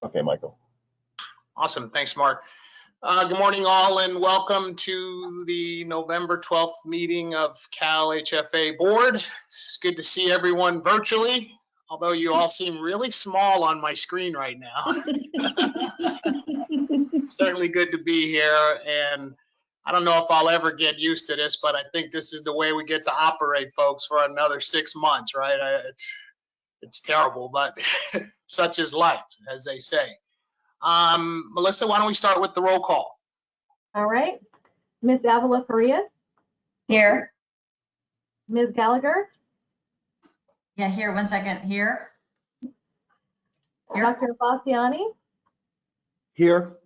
Okay, Michael. Awesome. Thanks, Mark. Good morning, all, and welcome to the November 12th meeting of CalHFA Board. It's good to see everyone virtually, although you all seem really small on my screen right now. Certainly good to be here, and I don't know if I'll ever get used to this, but I think this is the way we get to operate, folks, for another 6 months, right? It's terrible, but such is life, as they say. Melissa, why don't we start with the roll call? All right. Ms. Avila Farias? Here. Ms. Gallagher? Yeah, here, 1 second, here. Here. Dr. Bassiani? Here.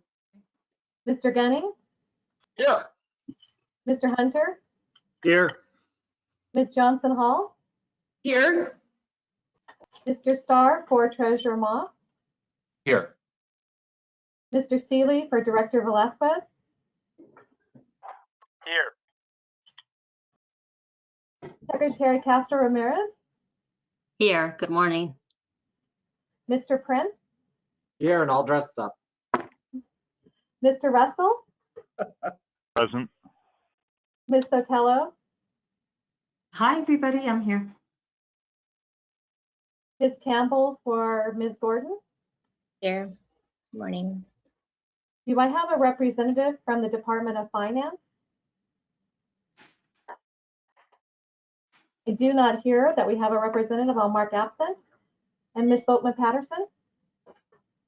Mr. Gunning? Here. Mr. Hunter? Here. Ms. Johnson Hall? Here. Mr. Starr for Treasurer Ma? Here. Mr. Seeley for Director Velasquez? Here. Secretary Castro Ramirez? Here, good morning. Mr. Prince? Here and all dressed up. Mr. Russell? Present. Ms. Sotelo? Hi, everybody, I'm here. Ms. Campbell for Ms. Gordon? Here, good morning. Do I have a representative from the Department of Finance? I do not hear that we have a representative. I'll mark absent. And Ms. Boatman Patterson?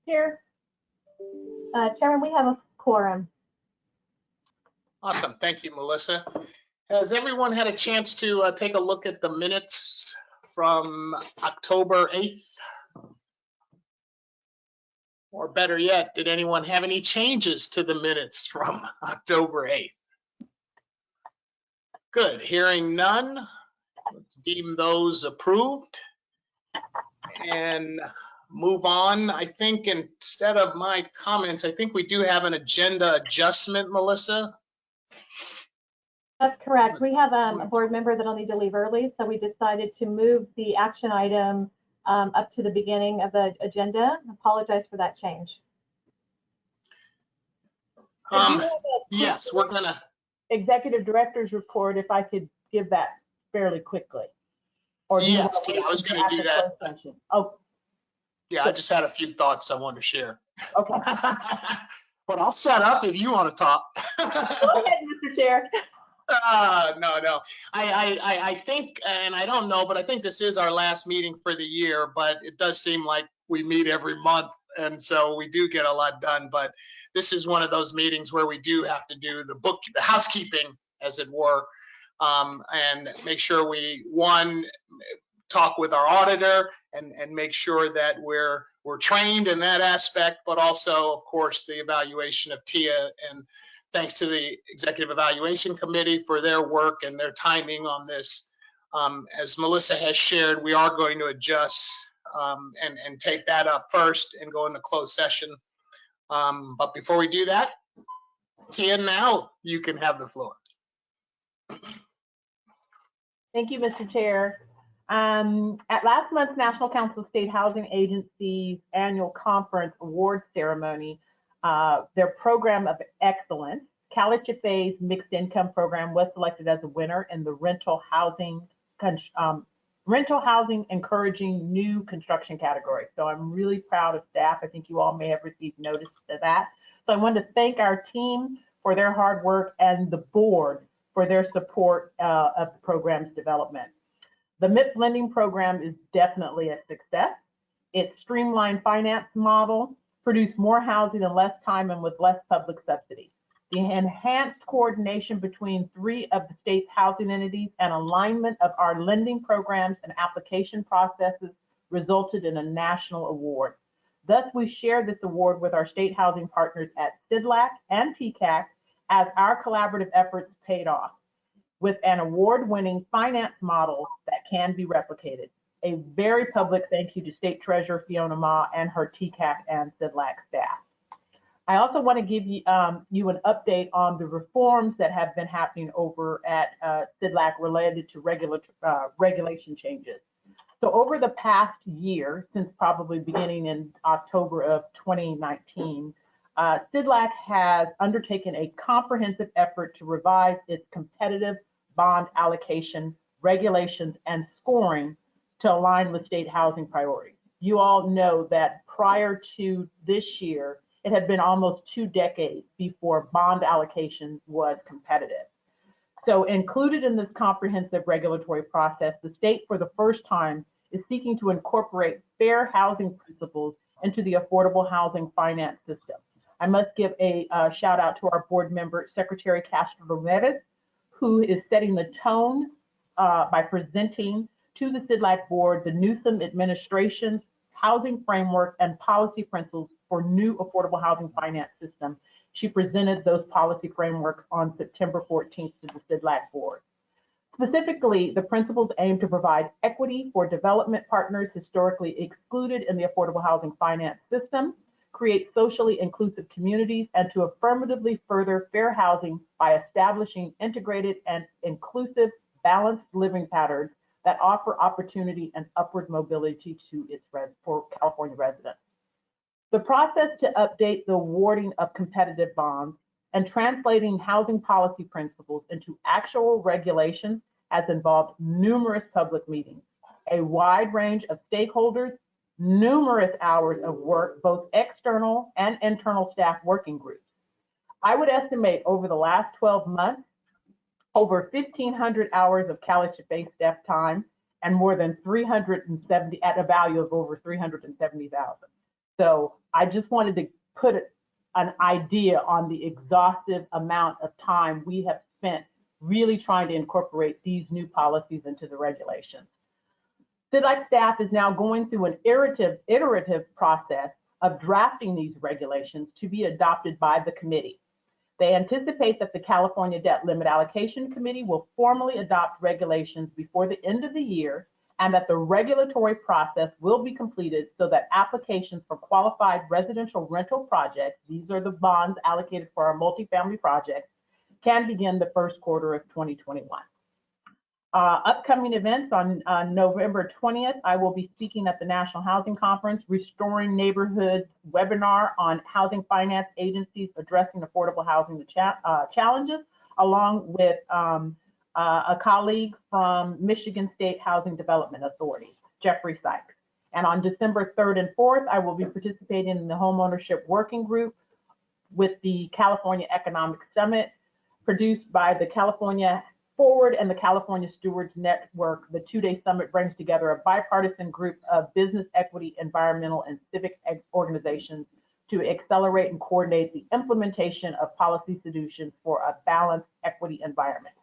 Here. Chairman, we have a quorum. Awesome. Thank you, Melissa. Has everyone had a chance to take a look at the minutes from October 8th? Or better yet, did anyone have any changes to the minutes from October 8th? Good. Hearing none, let's deem those approved and move on. I think instead of my comments, I think we do have an agenda adjustment, Melissa. That's correct. We have a board member that'll need to leave early, so we decided to move the action item up to the beginning of the agenda. Apologize for that change. Yes, we're gonna. Executive Director's report, if I could give that fairly quickly. Or do you Yes, want to wait I was until gonna do after that. closed session? Oh, Yeah, I just had a few thoughts I wanted to share. okay. But I'll shut up if you want to talk. Go ahead, Mr. Chair. No. I think, and I don't know, but I think this is our last meeting for the year, but it does seem like we meet every month. And so we do get a lot done, but this is one of those meetings where we do have to do the housekeeping, as it were, and make sure we, one, talk with our auditor and make sure that we're trained in that aspect, but also, of course, the evaluation of TIA. And thanks to the Executive Evaluation Committee for their work and their timing on this. As Melissa has shared, we are going to adjust and take that up first and go into closed session. But before we do that, Tia, now you can have the floor. Thank you, Mr. Chair. At last month's National Council of State Housing Agencies annual conference award ceremony, their program of excellence, CalHFA's mixed income program, was selected as a winner in the rental housing encouraging new construction category. So I'm really proud of staff. I think you all may have received notice of that. So I wanted to thank our team for their hard work and the board for their support of the program's development. The MIP lending program is definitely a success. Its streamlined finance model produced more housing in less time and with less public subsidy. The enhanced coordination between 3 of the state's housing entities and alignment of our lending programs and application processes resulted in a national award. Thus, we share this award with our state housing partners at CDLAC and TCAC as our collaborative efforts paid off with an award-winning finance model that can be replicated. A very public thank you to State Treasurer Fiona Ma and her TCAC and CDLAC staff. I also want to give you, you an update on the reforms that have been happening over at CDLAC related to regulation changes. So over the past year, since probably beginning in October of 2019, CDLAC has undertaken a comprehensive effort to revise its competitive bond allocation regulations and scoring to align with state housing priorities. You all know that prior to this year, it had been almost 2 decades before bond allocation was competitive. So included in this comprehensive regulatory process, the state for the first time is seeking to incorporate fair housing principles into the affordable housing finance system. I must give a shout out to our board member, Secretary Castro Ramirez, who is setting the tone by presenting to the CDLAC board the Newsom administration's housing framework and policy principles for new affordable housing finance system. She presented those policy frameworks on September 14th to the CDLAC board. Specifically, the principles aim to provide equity for development partners historically excluded in the affordable housing finance system, create socially inclusive communities, and to affirmatively further fair housing by establishing integrated and inclusive balanced living patterns that offer opportunity and upward mobility to for California residents. The process to update the awarding of competitive bonds and translating housing policy principles into actual regulations has involved numerous public meetings, a wide range of stakeholders, numerous hours of work, both external and internal staff working groups. I would estimate over the last 12 months, over 1,500 hours of CalHFA staff time and more than 370 at a value of over 370,000. So I just wanted to put an idea on the exhaustive amount of time we have spent really trying to incorporate these new policies into the regulations. CDLAC staff is now going through an iterative process of drafting these regulations to be adopted by the committee. They anticipate that the California Debt Limit Allocation Committee will formally adopt regulations before the end of the year, and that the regulatory process will be completed so that applications for qualified residential rental projects, these are the bonds allocated for our multifamily projects, can begin the first quarter of 2021. Upcoming events on November 20th, I will be speaking at the National Housing Conference, Restoring Neighborhoods webinar on housing finance agencies addressing affordable housing challenges, along with a colleague from Michigan State Housing Development Authority, Jeffrey Sykes. And on December 3rd and 4th, I will be participating in the homeownership working group with the California Economic Summit, produced by the California Forward and the California Stewards Network. The 2-day summit brings together a bipartisan group of business, equity, environmental, and civic organizations to accelerate and coordinate the implementation of policy solutions for a balanced equity environment.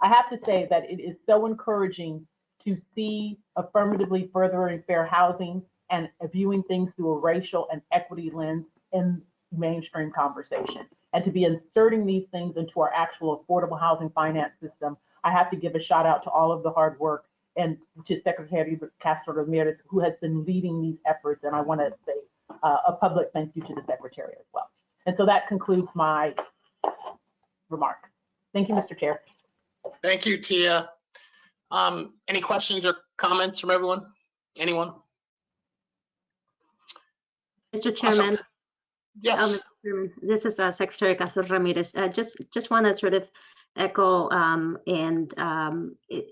I have to say that it is so encouraging to see affirmatively furthering fair housing and viewing things through a racial and equity lens in mainstream conversation. And to be inserting these things into our actual affordable housing finance system, I have to give a shout out to all of the hard work and to Secretary Castro Ramirez, who has been leading these efforts. And I want to say a public thank you to the Secretary as well. And so that concludes my remarks. Thank you, Mr. Chair. Thank you, Tia. Any questions or comments from everyone? Anyone? Mr. Chairman, Yes. this is Secretary Castro Ramirez. Just want to sort of echo and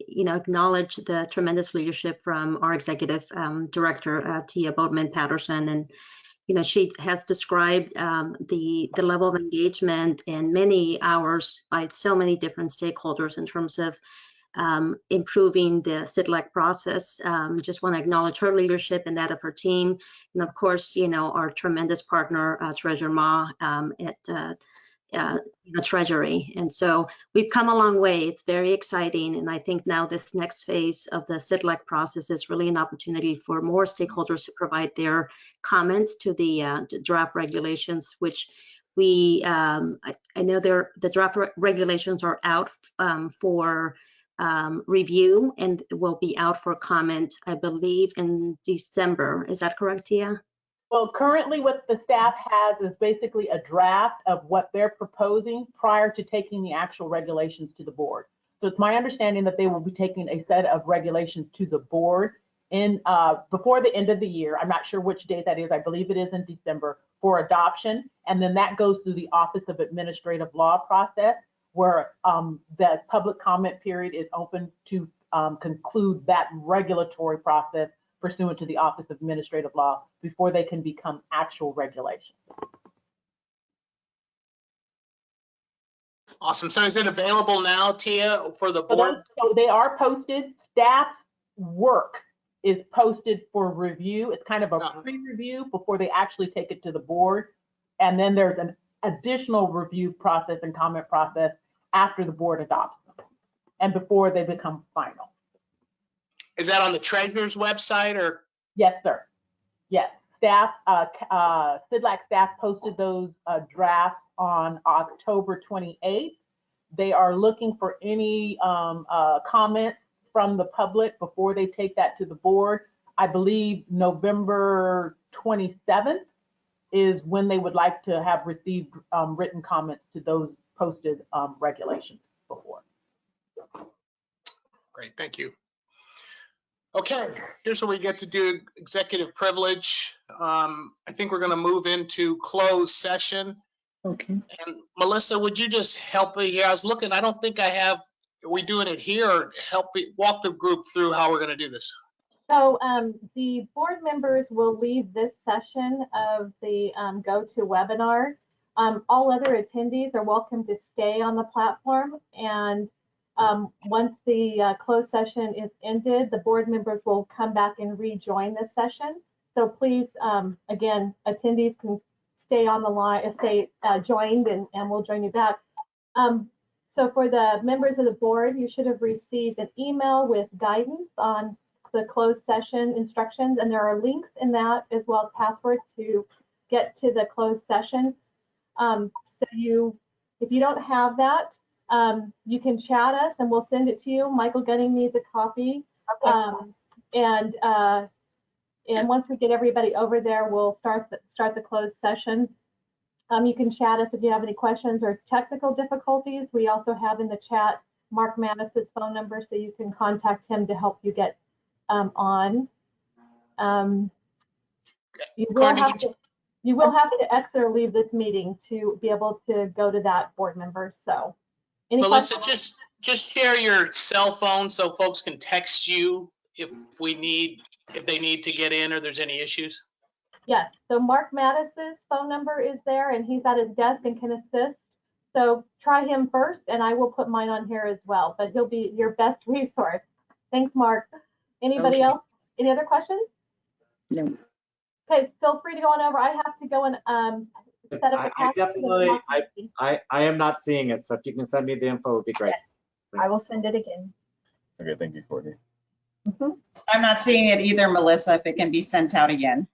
acknowledge the tremendous leadership from our executive director, Tia Boatman-Patterson, and she has described the level of engagement and many hours by so many different stakeholders in terms of improving the CDLAC process. Just want to acknowledge her leadership and that of her team, and of course, our tremendous partner, Treasurer Ma at Treasury. And so we've come a long way. It's very exciting, and I think now this next phase of the CDLAC process is really an opportunity for more stakeholders to provide their comments to the draft regulations, which we I know the draft regulations are out for review and will be out for comment, I believe, in December. Is that correct, Tia? Well, currently what the staff has is basically a draft of what they're proposing prior to taking the actual regulations to the board. So it's my understanding that they will be taking a set of regulations to the board before the end of the year. I'm not sure which date that is. I believe it is in December for adoption. And then that goes through the Office of Administrative Law process, where the public comment period is open to conclude that regulatory process pursuant to the Office of Administrative Law before they can become actual regulations. Awesome. So is it available now, Tia, for the board? So they are posted. Staff's work is posted for review. It's kind of a pre-review before they actually take it to the board. And then there's an additional review process and comment process after the board adopts them and before they become final. Is that on the treasurer's website or? Yes, sir. Yes. Staff, CIDLAC staff posted those drafts on October 28th. They are looking for any comments from the public before they take that to the board. I believe November 27th is when they would like to have received written comments to those posted regulations before. Great, thank you. Okay, here's where we get to do executive privilege. I think we're going to move into closed session. Okay. And Melissa, would you just help me here? I was looking, I don't think I have, are we doing it here, or help me walk the group through how we're going to do this? So the board members will leave this session of the GoToWebinar. All other attendees are welcome to stay on the platform, and once the closed session is ended, the board members will come back and rejoin the session. So please, again, attendees can stay on the line, stay joined, and we'll join you back. So for the members of the board, you should have received an email with guidance on the closed session instructions, and there are links in that as well as passwords to get to the closed session. So if you don't have that, you can chat us and we'll send it to you. Michael Gunning needs a copy. Okay. And once we get everybody over there, we'll start the closed session. You can chat us if you have any questions or technical difficulties. We also have in the chat Mark Mattis's phone number, so you can contact him to help you get on. You will have to exit or leave this meeting to be able to go to that board member. So, any Melissa, questions? just share your cell phone so folks can text you if they need to get in or there's any issues. Yes. So Mark Mattis's phone number is there, and he's at his desk and can assist. So try him first, and I will put mine on here as well. But he'll be your best resource. Thanks, Mark. Anybody else? Any other questions? No. Okay, feel free to go on over. I have to go and set up a I definitely, I am not seeing it, so if you can send me the info, it would be great. I will send it again. Okay, thank you, Courtney. I'm not seeing it either, Melissa, if it can be sent out again.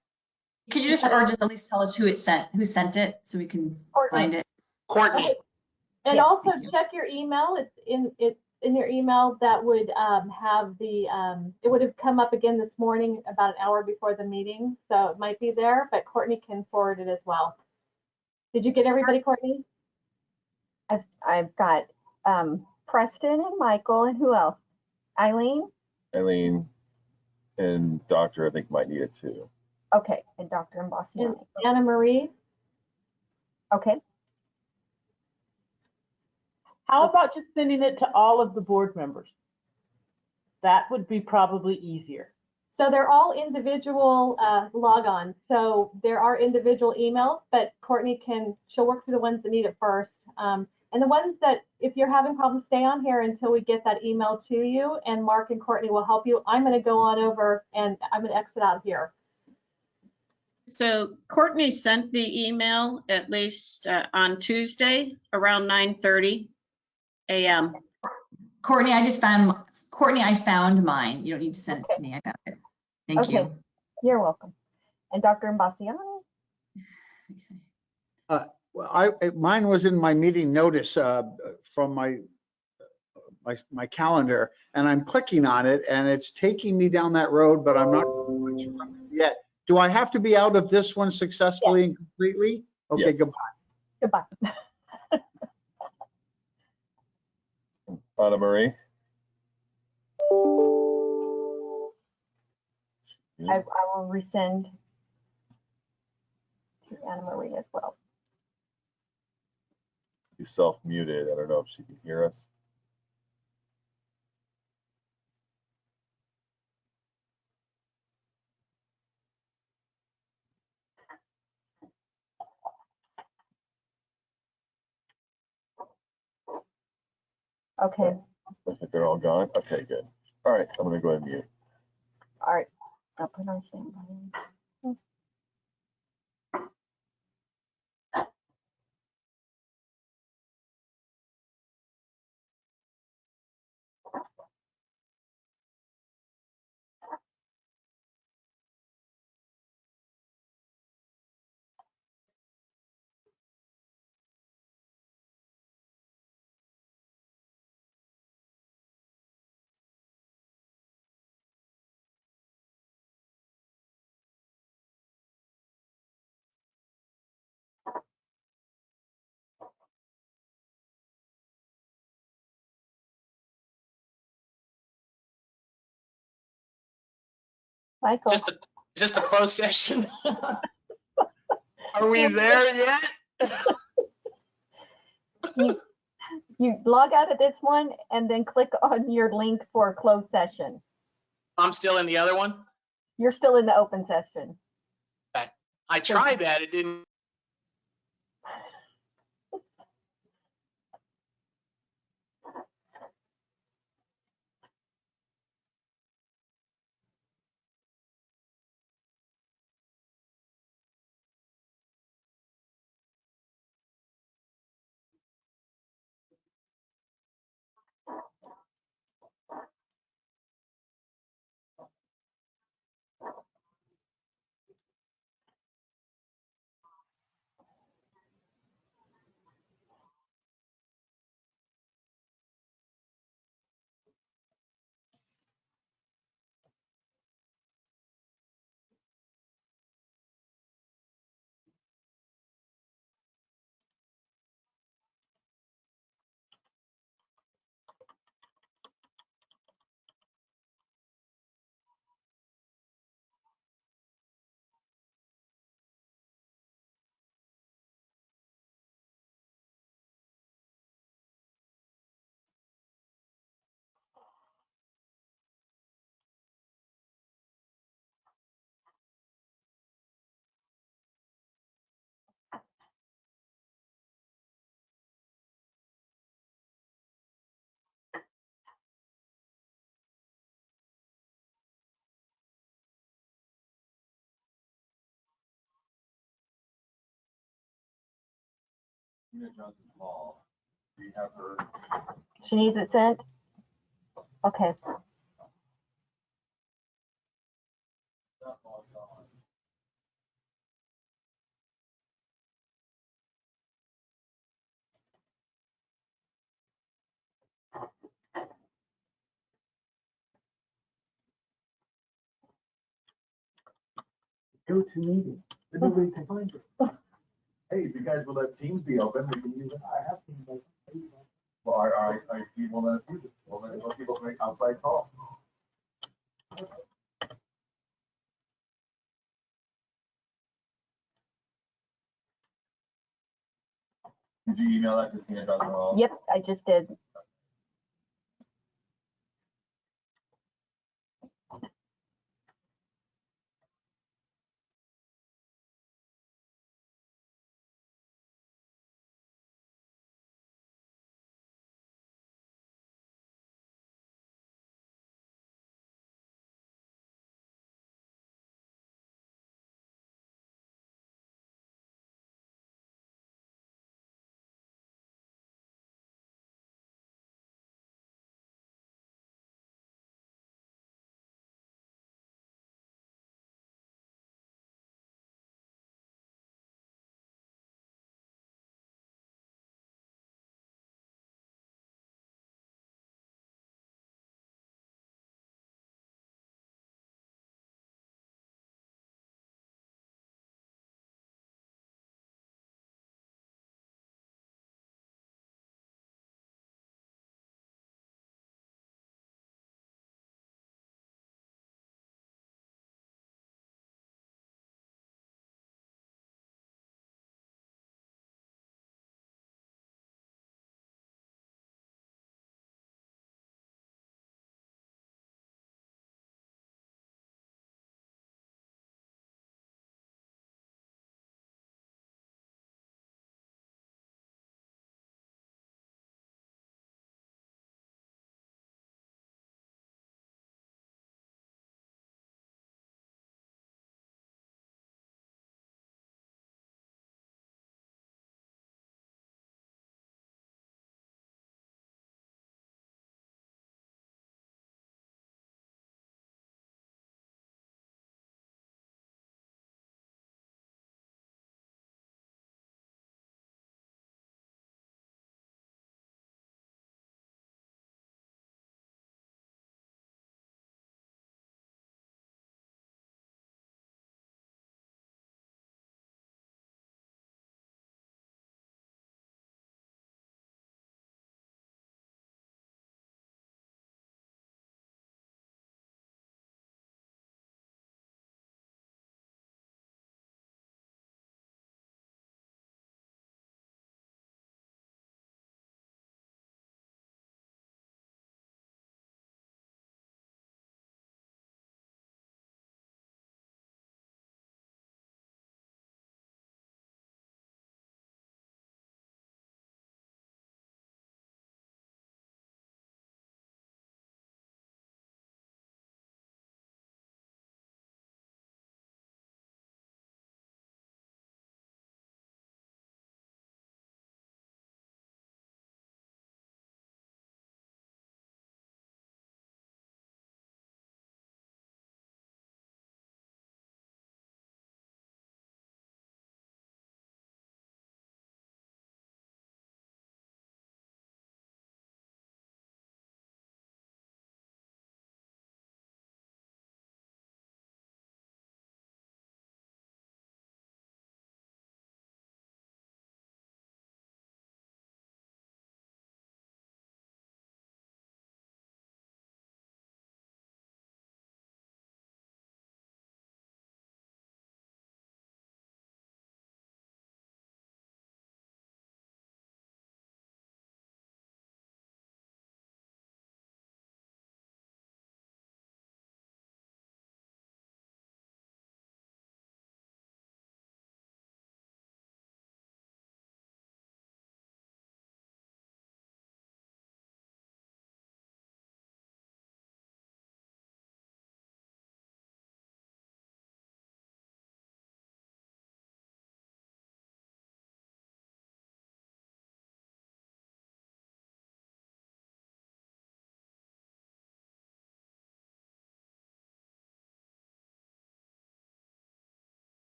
Can you just, or just at least tell us who sent it so we can find it? Courtney. Okay. And Yes, also thank you. check your email. It's in your email that would have the, it would have come up again this morning about an hour before the meeting. So it might be there, but Courtney can forward it as well. Did you get everybody, Courtney? I've got Preston and Michael, and who else? Eileen? Eileen and Doctor, I think, might need it too. Okay, and Dr. Mbasiani. And Anna Marie? Okay. How about just sending it to all of the board members? That would be probably easier. So they're all individual logons. So there are individual emails, but Courtney she'll work through the ones that need it first. And the ones that, if you're having problems, stay on here until we get that email to you, and Mark and Courtney will help you. I'm going to go on over and I'm going to exit out here. So Courtney sent the email at least on Tuesday around 9:30 a.m. Courtney, I found mine. You don't need to send it to me. I found it. Thank you. You're welcome. And Dr. Mbasiani? Well, mine was in my meeting notice from my calendar, and I'm clicking on it, and it's taking me down that road, but I'm not quite sure yet. Do I have to be out of this one successfully and completely? Okay, Yes. goodbye. Goodbye. Anna Marie? I will resend to Anna Marie as well. You self-muted. I don't know if she can hear us. Okay, I think they're all gone. Okay, good. All right, I'm gonna go ahead and mute. all right. I'll put on standby. Michael, Is this a closed session? Are we there yet? you log out of this one and then click on your link for a closed session. I'm still in the other one? You're still in the open session. I tried that, it didn't. Johnson Hall. Do you have her? She needs it sent? Okay. Go to meeting. Then nobody can find her. Hey, if you guys will let Teams be open, we can use it. I have Teams open. Well, our IT will let us use it. We'll let people make outside call. Did you email that to Tina Johnson Hall? Yep, I just did.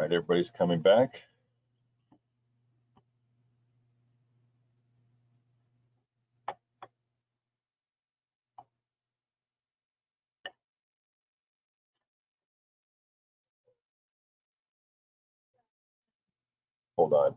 right, everybody's coming back. Hold on.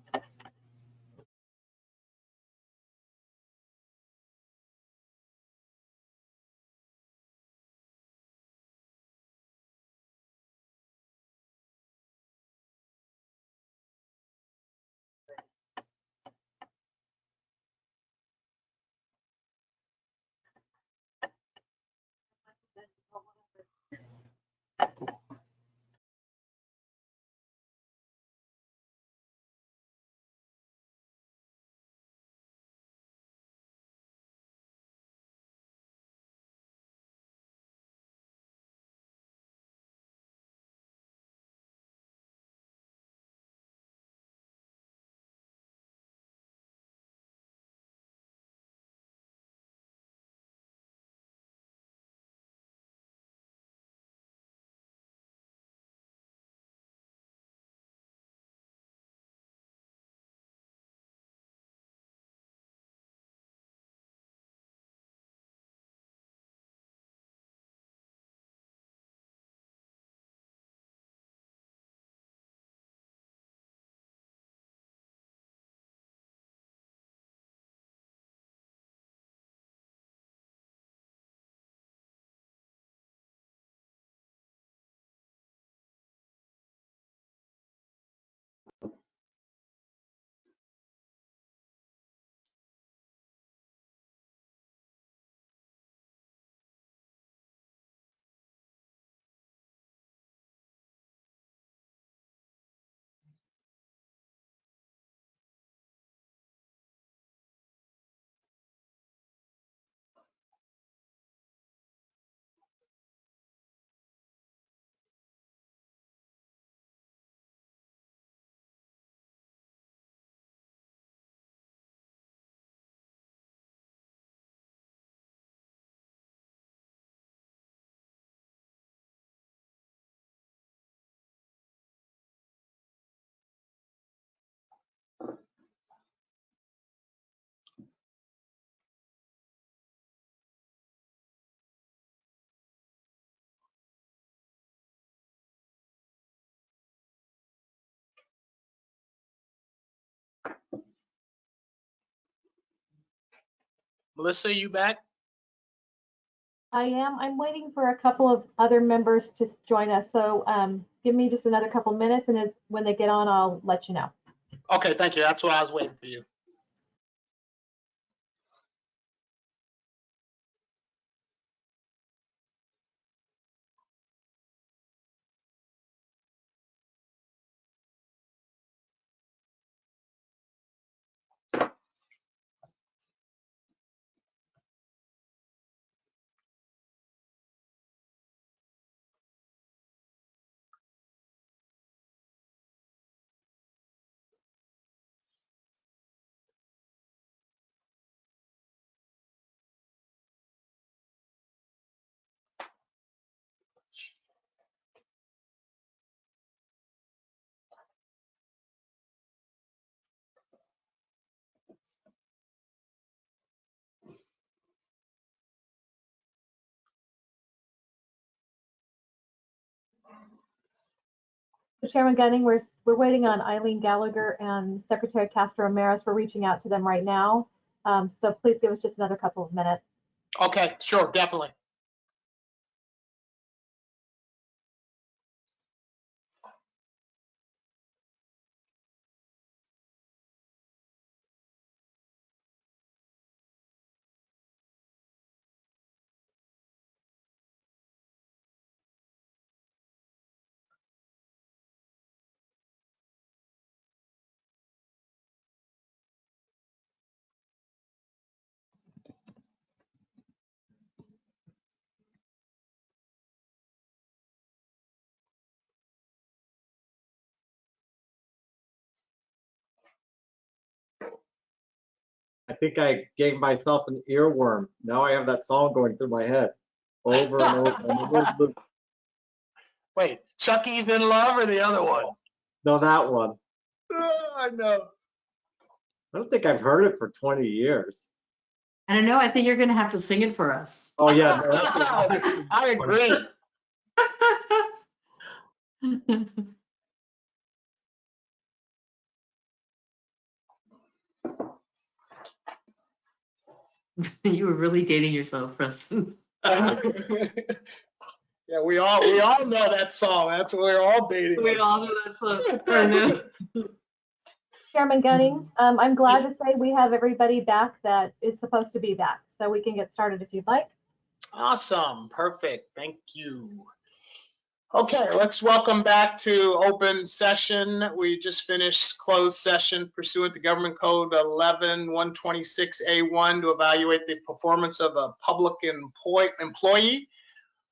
Melissa, you back? I am. I'm waiting for a couple of other members to join us. So give me just another couple minutes, and when they get on, I'll let you know. Okay, thank you. That's what I was waiting for you. So Chairman Gunning, we're waiting on Eileen Gallagher and Secretary Castro Ramirez. We're reaching out to them right now. So please give us just another couple of minutes. Okay, sure, definitely. I think I gave myself an earworm. Now I have that song going through my head over and over and over. Wait, Chucky's in love or the other one? No, that one. Oh, I know. I don't think I've heard it for 20 years. I don't know. I think you're going to have to sing it for us. Oh, yeah. No, that's I agree. You were really dating yourself, Preston. Yeah, we all know that song. That's what we're all dating. We all know that song. I know. Chairman Gunning, I'm glad to say we have everybody back that is supposed to be back, so we can get started if you'd like. Awesome. Perfect. Thank you. Okay, let's welcome back to open session. We just finished closed session pursuant to Government Code 11-126A1 to evaluate the performance of a public employee.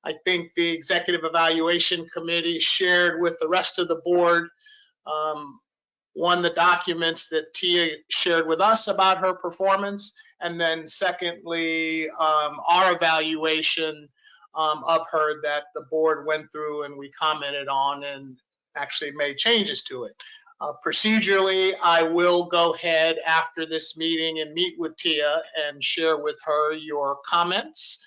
I think the Executive Evaluation Committee shared with the rest of the board, one, the documents that Tia shared with us about her performance, and then secondly, our evaluation of her that the board went through and we commented on and actually made changes to it. Procedurally, I will go ahead after this meeting and meet with Tia and share with her your comments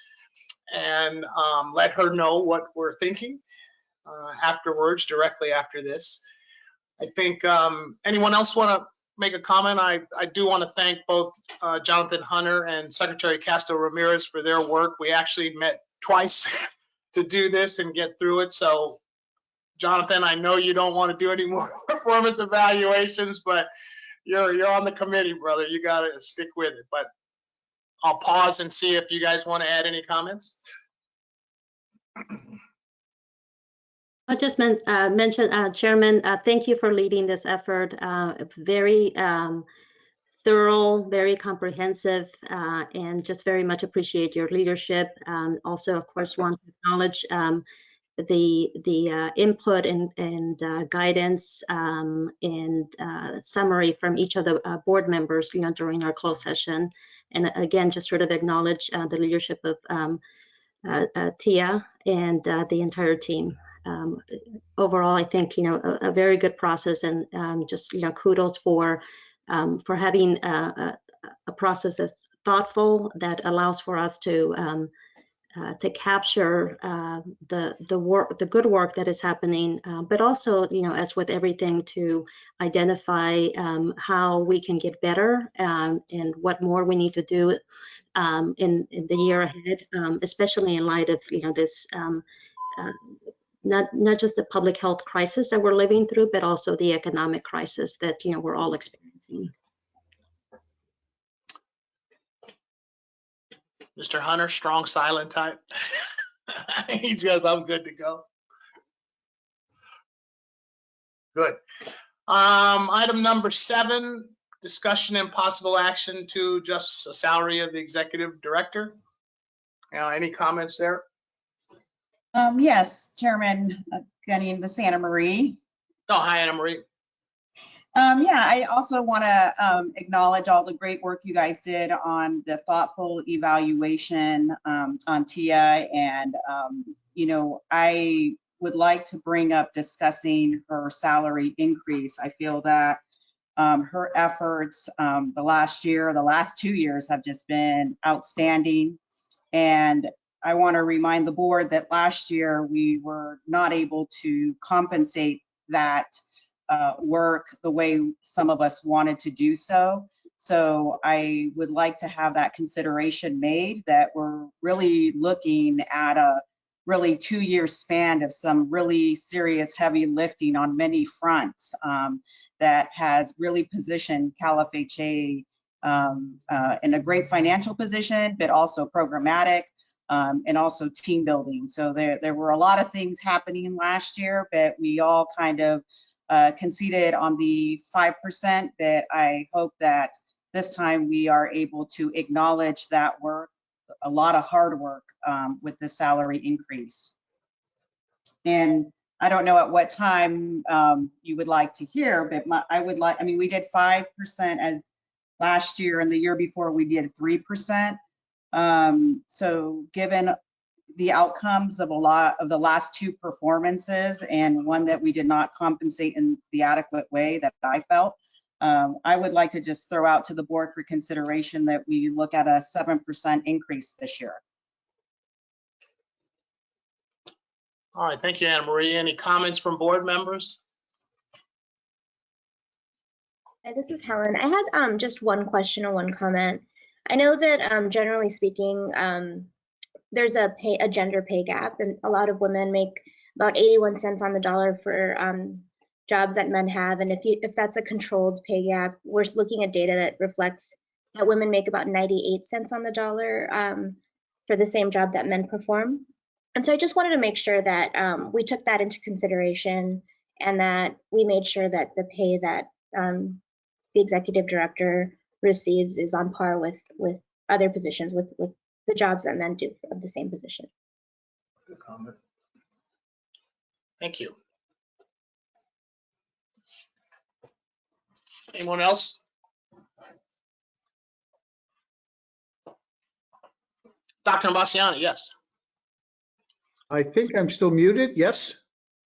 and let her know what we're thinking afterwards, directly after this. I think anyone else want to make a comment? I do want to thank both Jonathan Hunter and Secretary Castro Ramirez for their work. We actually met twice to do this and get through it. So Jonathan, I know you don't want to do any more performance evaluations, but you're on the committee, brother. You got to stick with it. But I'll pause and see if you guys want to add any comments. I just mentioned, Chairman, thank you for leading this effort. Very thorough, very comprehensive, and just very much appreciate your leadership. Also, of course, want to acknowledge the input and guidance and summary from each of the board members, during our closed session. And again, just sort of acknowledge the leadership of Tia and the entire team. Overall, I think, a very good process, and just, kudos for having a process that's thoughtful, that allows for us to capture the good work that is happening, but also, as with everything, to identify how we can get better and what more we need to do in the year ahead, especially in light of this not just the public health crisis that we're living through, but also the economic crisis that we're all experiencing. Mr. Hunter, strong silent type. He says I'm good to go. Good. Item number 7, discussion and possible action to adjust the salary of the executive director. Any comments there? Yes, Chairman Gunning, this is Anna Marie. Oh, hi, Anna Marie. Yeah, I also want to acknowledge all the great work you guys did on the thoughtful evaluation on Tia. And, I would like to bring up discussing her salary increase. I feel that her efforts the last 2 years have just been outstanding. And I want to remind the board that last year we were not able to compensate that work the way some of us wanted to do so. So I would like to have that consideration made, that we're really looking at a really 2-year span of some really serious heavy lifting on many fronts that has really positioned CalHFA in a great financial position, but also programmatic. And also team building. So there were a lot of things happening last year, but we all kind of conceded on the 5%, but I hope that this time we are able to acknowledge that work, a lot of hard work with the salary increase. And I don't know at what time you would like to hear, but we did 5% as last year, and the year before we did 3%. So given the outcomes of a lot of the last two performances, and one that we did not compensate in the adequate way that I felt. I would like to just throw out to the board for consideration that we look at a 7% increase this year. All right, thank you, Anna Marie. Any comments from board members? Hi, this is Helen. I had just one question and one comment. I know that generally speaking, there's a gender pay gap, and a lot of women make about 81 cents on the dollar for jobs that men have. And if that's a controlled pay gap, we're looking at data that reflects that women make about 98 cents on the dollar for the same job that men perform. And so I just wanted to make sure that we took that into consideration, and that we made sure that the pay that the executive director receives is on par with other positions, with the jobs that men do of the same position. Good comment. Thank you. Anyone else? Dr. Ambasciani, yes. I think I'm still muted, yes?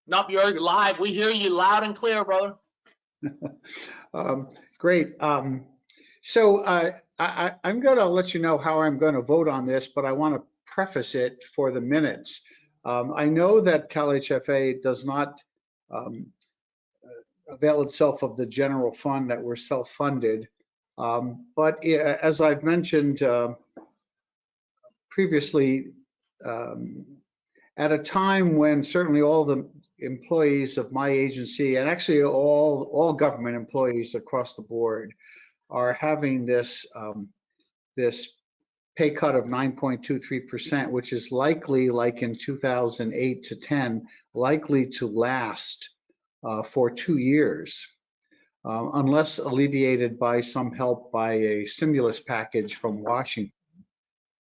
Nope, you're live. We hear you loud and clear, brother. Great. So I'm going to let you know how I'm going to vote on this, but I want to preface it for the minutes. I know that CalHFA does not avail itself of the general fund, that we're self-funded. But as I've mentioned previously, at a time when certainly all the employees of my agency, and actually all government employees across the board, are having this this pay cut of 9.23%, which is likely, like in 2008 to 10, likely to last for 2 years, unless alleviated by some help by a stimulus package from Washington.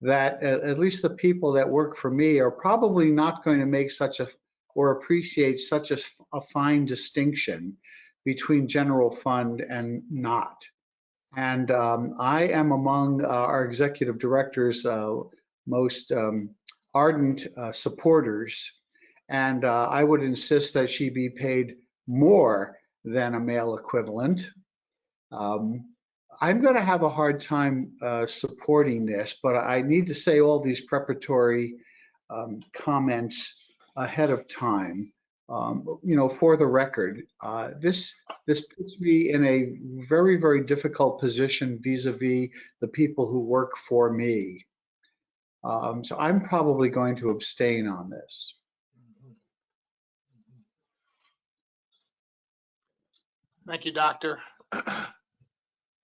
That at least the people that work for me are probably not going to make such a, or appreciate such a fine distinction between general fund and not. And I am among our executive director's most ardent supporters, and I would insist that she be paid more than a male equivalent. I'm going to have a hard time supporting this, but I need to say all these preparatory comments ahead of time. You know, for the record, this puts me in a very, very difficult position vis-a-vis the people who work for me. So I'm probably going to abstain on this. Thank you, Doctor.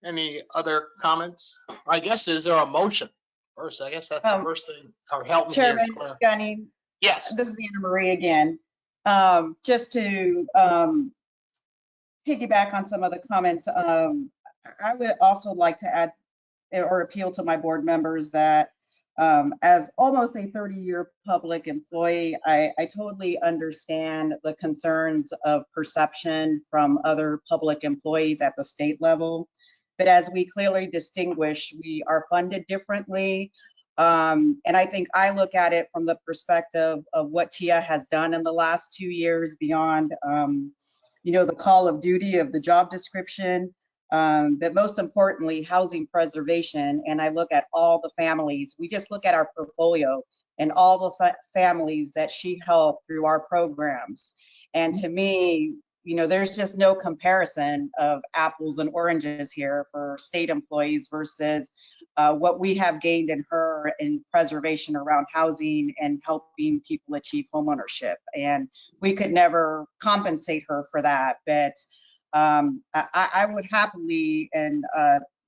Any other comments? I guess, is there a motion first? I guess that's the first thing, or help me here. Chairman Gunning. Yes. This is Anna Marie again. Just to piggyback on some of the comments, I would also like to add or appeal to my board members that as almost a 30-year public employee, I totally understand the concerns of perception from other public employees at the state level. But as we clearly distinguish, we are funded differently. And I think I look at it from the perspective of what TIA has done in the last 2 years beyond, you know, the call of duty of the job description, but most importantly, housing preservation. And I look at all the families. We just look at our portfolio and all the families that she helped through our programs. And to me, you know, there's just no comparison of apples and oranges here for state employees versus what we have gained in her in preservation around housing and helping people achieve homeownership. And we could never compensate her for that, but I would happily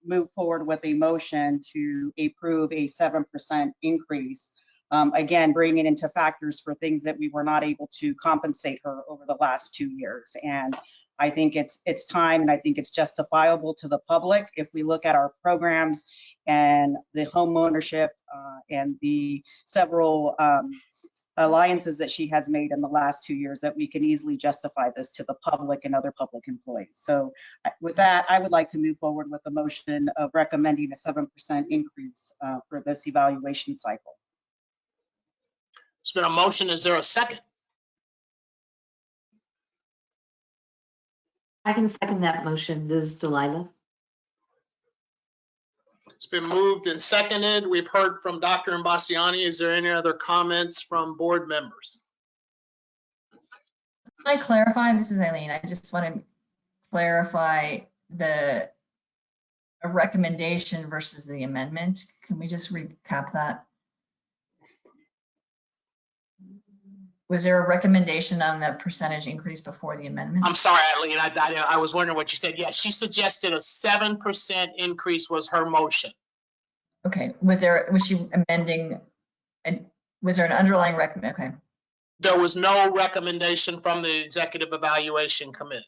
move forward with a motion to approve a 7% increase. Again, bringing into factors for things that we were not able to compensate her over the last 2 years. And I think it's time, and I think it's justifiable to the public if we look at our programs and the home ownership and the several alliances that she has made in the last 2 years, that we can easily justify this to the public and other public employees. So with that, I would like to move forward with the motion of recommending a 7% increase for this evaluation cycle. been a motion. Is there a second? I can second that motion. This is Delilah. It's been moved and seconded. We've heard from Dr. Imbastiani. Is there any other comments from board members? Can I clarify? This is Eileen. I just want to clarify a recommendation versus the amendment. Can we just recap that? Was there a recommendation on the percentage increase before the amendment? I'm sorry, Eileen. I was wondering what you said. Yes, she suggested a 7% increase was her motion. Okay. Was she amending? And was there an underlying recommend? Okay. There was no recommendation from the Executive Evaluation Committee.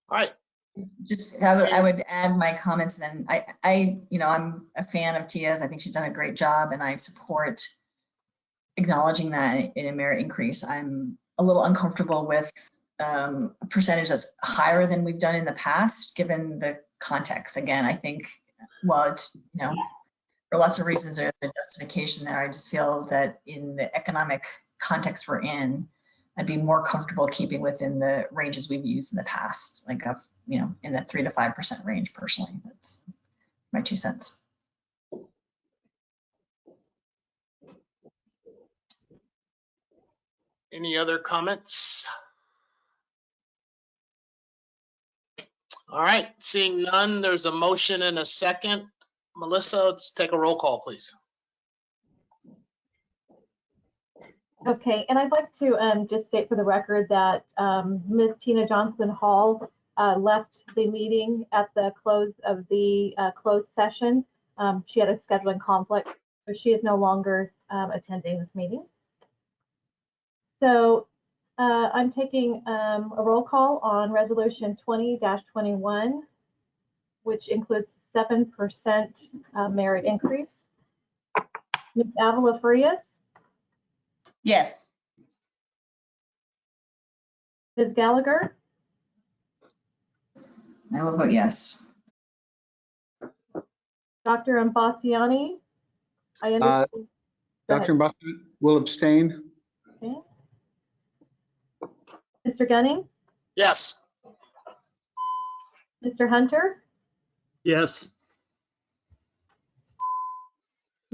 All right. Just I would add my comments then. I'm a fan of Tia's. I think she's done a great job and I support acknowledging that in a merit increase. I'm a little uncomfortable with a percentage that's higher than we've done in the past, given the context. Again, I think, well, it's, for lots of reasons there's a justification there. I just feel that in the economic context we're in, I'd be more comfortable keeping within the ranges we've used in the past, like in the 3 to 5% range personally. That's my 2 cents. Any other comments? All right, seeing none, there's a motion and a second. Melissa, let's take a roll call, please. Okay, and I'd like to just state for the record that Ms. Tina Johnson Hall left the meeting at the close of the closed session. She had a scheduling conflict, so she is no longer attending this meeting. So I'm taking a roll call on resolution 20-21, which includes 7% merit increase. Ms. Avila Frias? Yes. Ms. Gallagher? I will vote yes. Dr. Imbastiani? I understand. Dr. Imbastiani will abstain. Okay. Mr. Gunning? Yes. Mr. Hunter? Yes.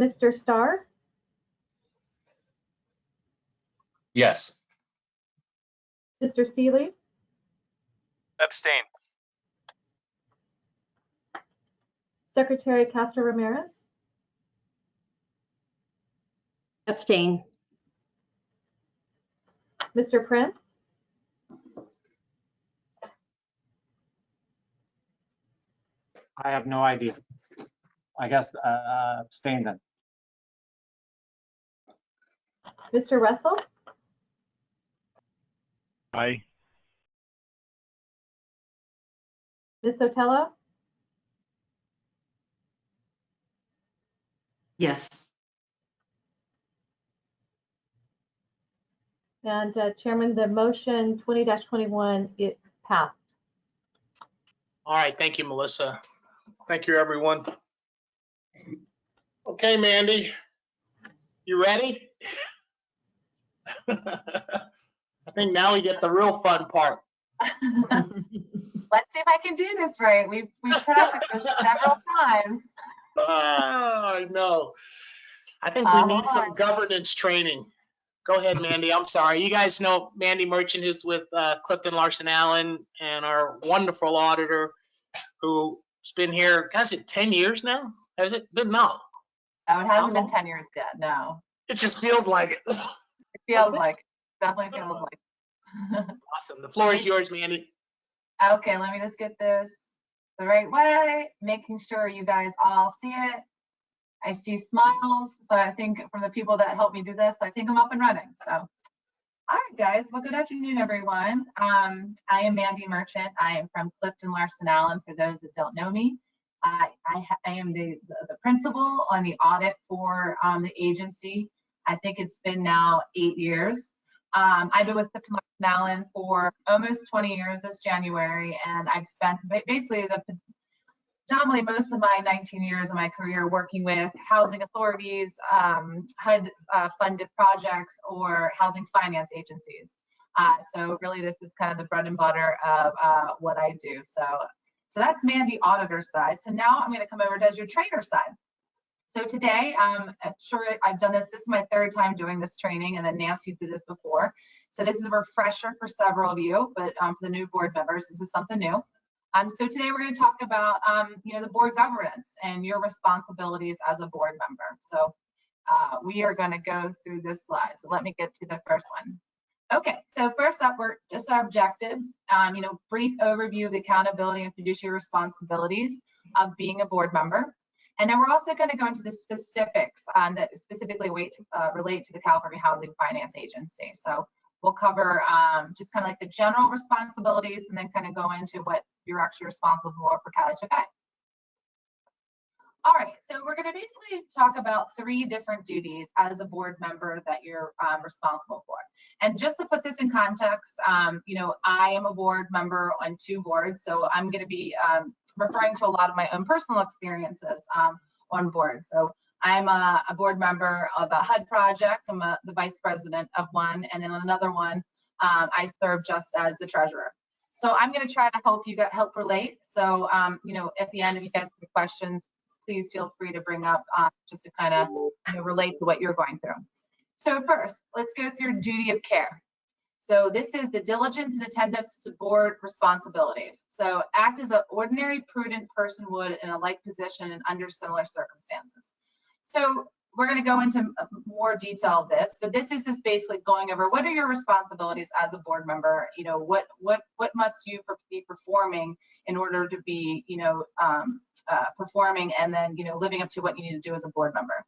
Mr. Starr? Yes. Mr. Seeley? Abstain. Secretary Castro Ramirez? Abstain. Mr. Prince? I have no idea. I guess abstain then. Mr. Russell? Aye. Ms. Sotelo? Yes. And Chairman, the motion 20-21, it passed. All right, thank you, Melissa. Thank you, everyone. Okay, Mandy, you ready? I think now we get the real fun part. Let's see if I can do this right. We've practiced this several times. I know. I think we need some governance training. Go ahead, Mandy. I'm sorry. You guys know Mandy Merchant, who's with Clifton Larson Allen, and our wonderful auditor who's been here, has it 10 years now? Has it been? No. No, it hasn't been 10 years yet, no. It just feels like it. It feels like it. Definitely feels like it. Awesome. The floor is yours, Mandy. Okay, let me just get this the right way, making sure you guys all see it. I see smiles, so I think from the people that helped me do this, I think I'm up and running. So, all right, guys. Well, good afternoon, everyone. I am Mandy Merchant. I am from Clifton Larson Allen, for those that don't know me. I am the principal on the audit for the agency. I think it's been now 8 years. I've been with Clifton Larson Allen for almost 20 years this January, and I've spent basically the predominantly most of my 19 years of my career working with housing authorities, HUD funded projects, or housing finance agencies. So really this is kind of the bread and butter of what I do. So that's Mandy, auditor side. So now I'm going to come over to your trainer side. So today, I'm sure I've done this. This is my third time doing this training, and then Nancy did this before. So this is a refresher for several of you, but for the new board members, this is something new. So today we're going to talk about, the board governance and your responsibilities as a board member. So we are going to go through this slide. So let me get to the first one. Okay, so first up, we're just our objectives. Brief overview of the accountability and fiduciary responsibilities of being a board member. And then we're also going to go into the specifics that specifically relate to the California Housing Finance Agency. So we'll cover just kind of like the general responsibilities, and then kind of go into what you're actually responsible for CalHFA. All right, so we're going to basically talk about 3 different duties as a board member that you're responsible for. And just to put this in context, I am a board member on 2 boards, so I'm going to be referring to a lot of my own personal experiences on board. So I'm a board member of a HUD project. I'm the vice president of one, and then another one, I serve just as the treasurer. So I'm going to try to help you help relate. So, at the end, if you guys have questions, please feel free to bring up just to kind of relate to what you're going through. So first, let's go through duty of care. So this is the diligence and attentiveness to board responsibilities. So act as an ordinary prudent person would in a like position and under similar circumstances. So we're going to go into more detail of this, but this is just basically going over what are your responsibilities as a board member. What must you be performing in order to be performing, and then living up to what you need to do as a board member.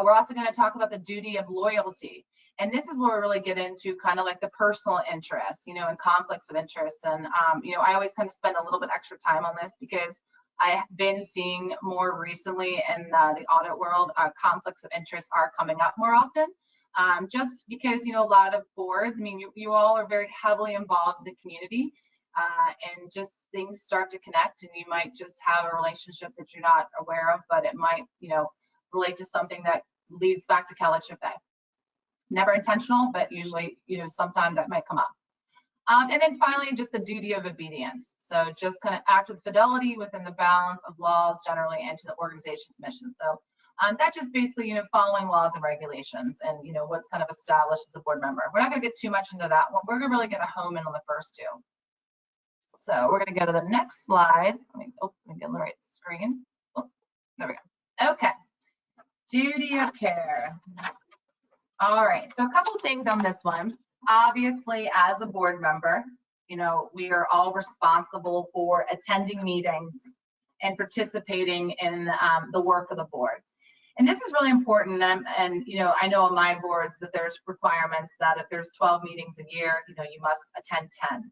We're also going to talk about the duty of loyalty, and this is where we really get into kind of like the personal interests, and conflicts of interest. And I always kind of spend a little bit extra time on this because I've been seeing more recently in the audit world, conflicts of interest are coming up more often, just because, a lot of boards, you all are very heavily involved in the community, and just things start to connect, and you might just have a relationship that you're not aware of, but it might, relate to something that leads back to CalHFA. Never intentional, but usually, sometime that might come up. And then finally, just the duty of obedience. So just kind of act with fidelity within the bounds of laws generally and to the organization's mission. So that just basically, following laws and regulations and, what's kind of established as a board member. We're not going to get too much into that one. We're going to really get a home in on the first 2. So we're going to go to the next slide. Let me get on the right screen. Oh, there we go. Okay. Duty of care. All right. So a couple things on this one. Obviously, as a board member, we are all responsible for attending meetings and participating in the work of the board. And this is really important. And I know on my boards that there's requirements that if there's 12 meetings a year, you must attend 10.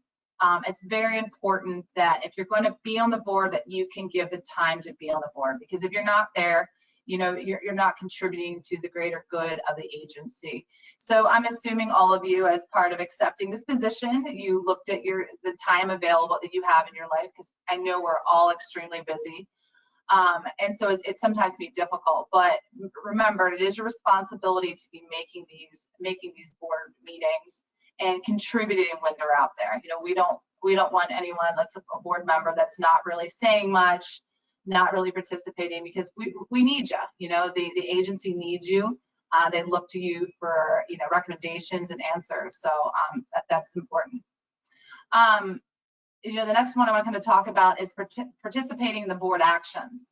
It's very important that if you're going to be on the board, that you can give the time to be on the board, because if you're not there, you're not contributing to the greater good of the agency. So I'm assuming all of you, as part of accepting this position, you looked at the time available that you have in your life, because I know we're all extremely busy. And so it sometimes be difficult, but remember, it is your responsibility to be making these board meetings and contributing when they're out there. We don't want anyone that's a board member that's not really saying much, not really participating, because we need you. The agency needs you. They look to you for recommendations and answers. So that's important. The next one I'm going to talk about is participating in the board actions.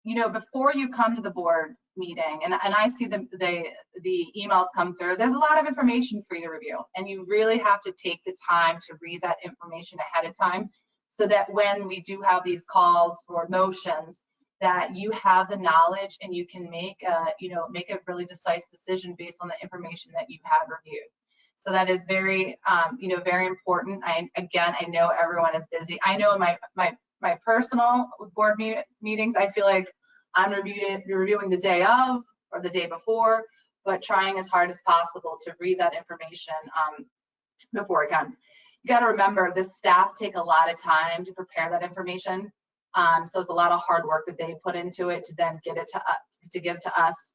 Before you come to the board meeting, and I see the emails come through, there's a lot of information for you to review, and you really have to take the time to read that information ahead of time, so that when we do have these calls for motions, that you have the knowledge and you can make a really decisive decision based on the information that you have reviewed. So that is very, very important. I know everyone is busy. I know in my personal board meetings, I feel like I'm reviewing the day of or the day before, but trying as hard as possible to read that information before I come. You got to remember, the staff take a lot of time to prepare that information. So it's a lot of hard work that they put into it to then get it to us,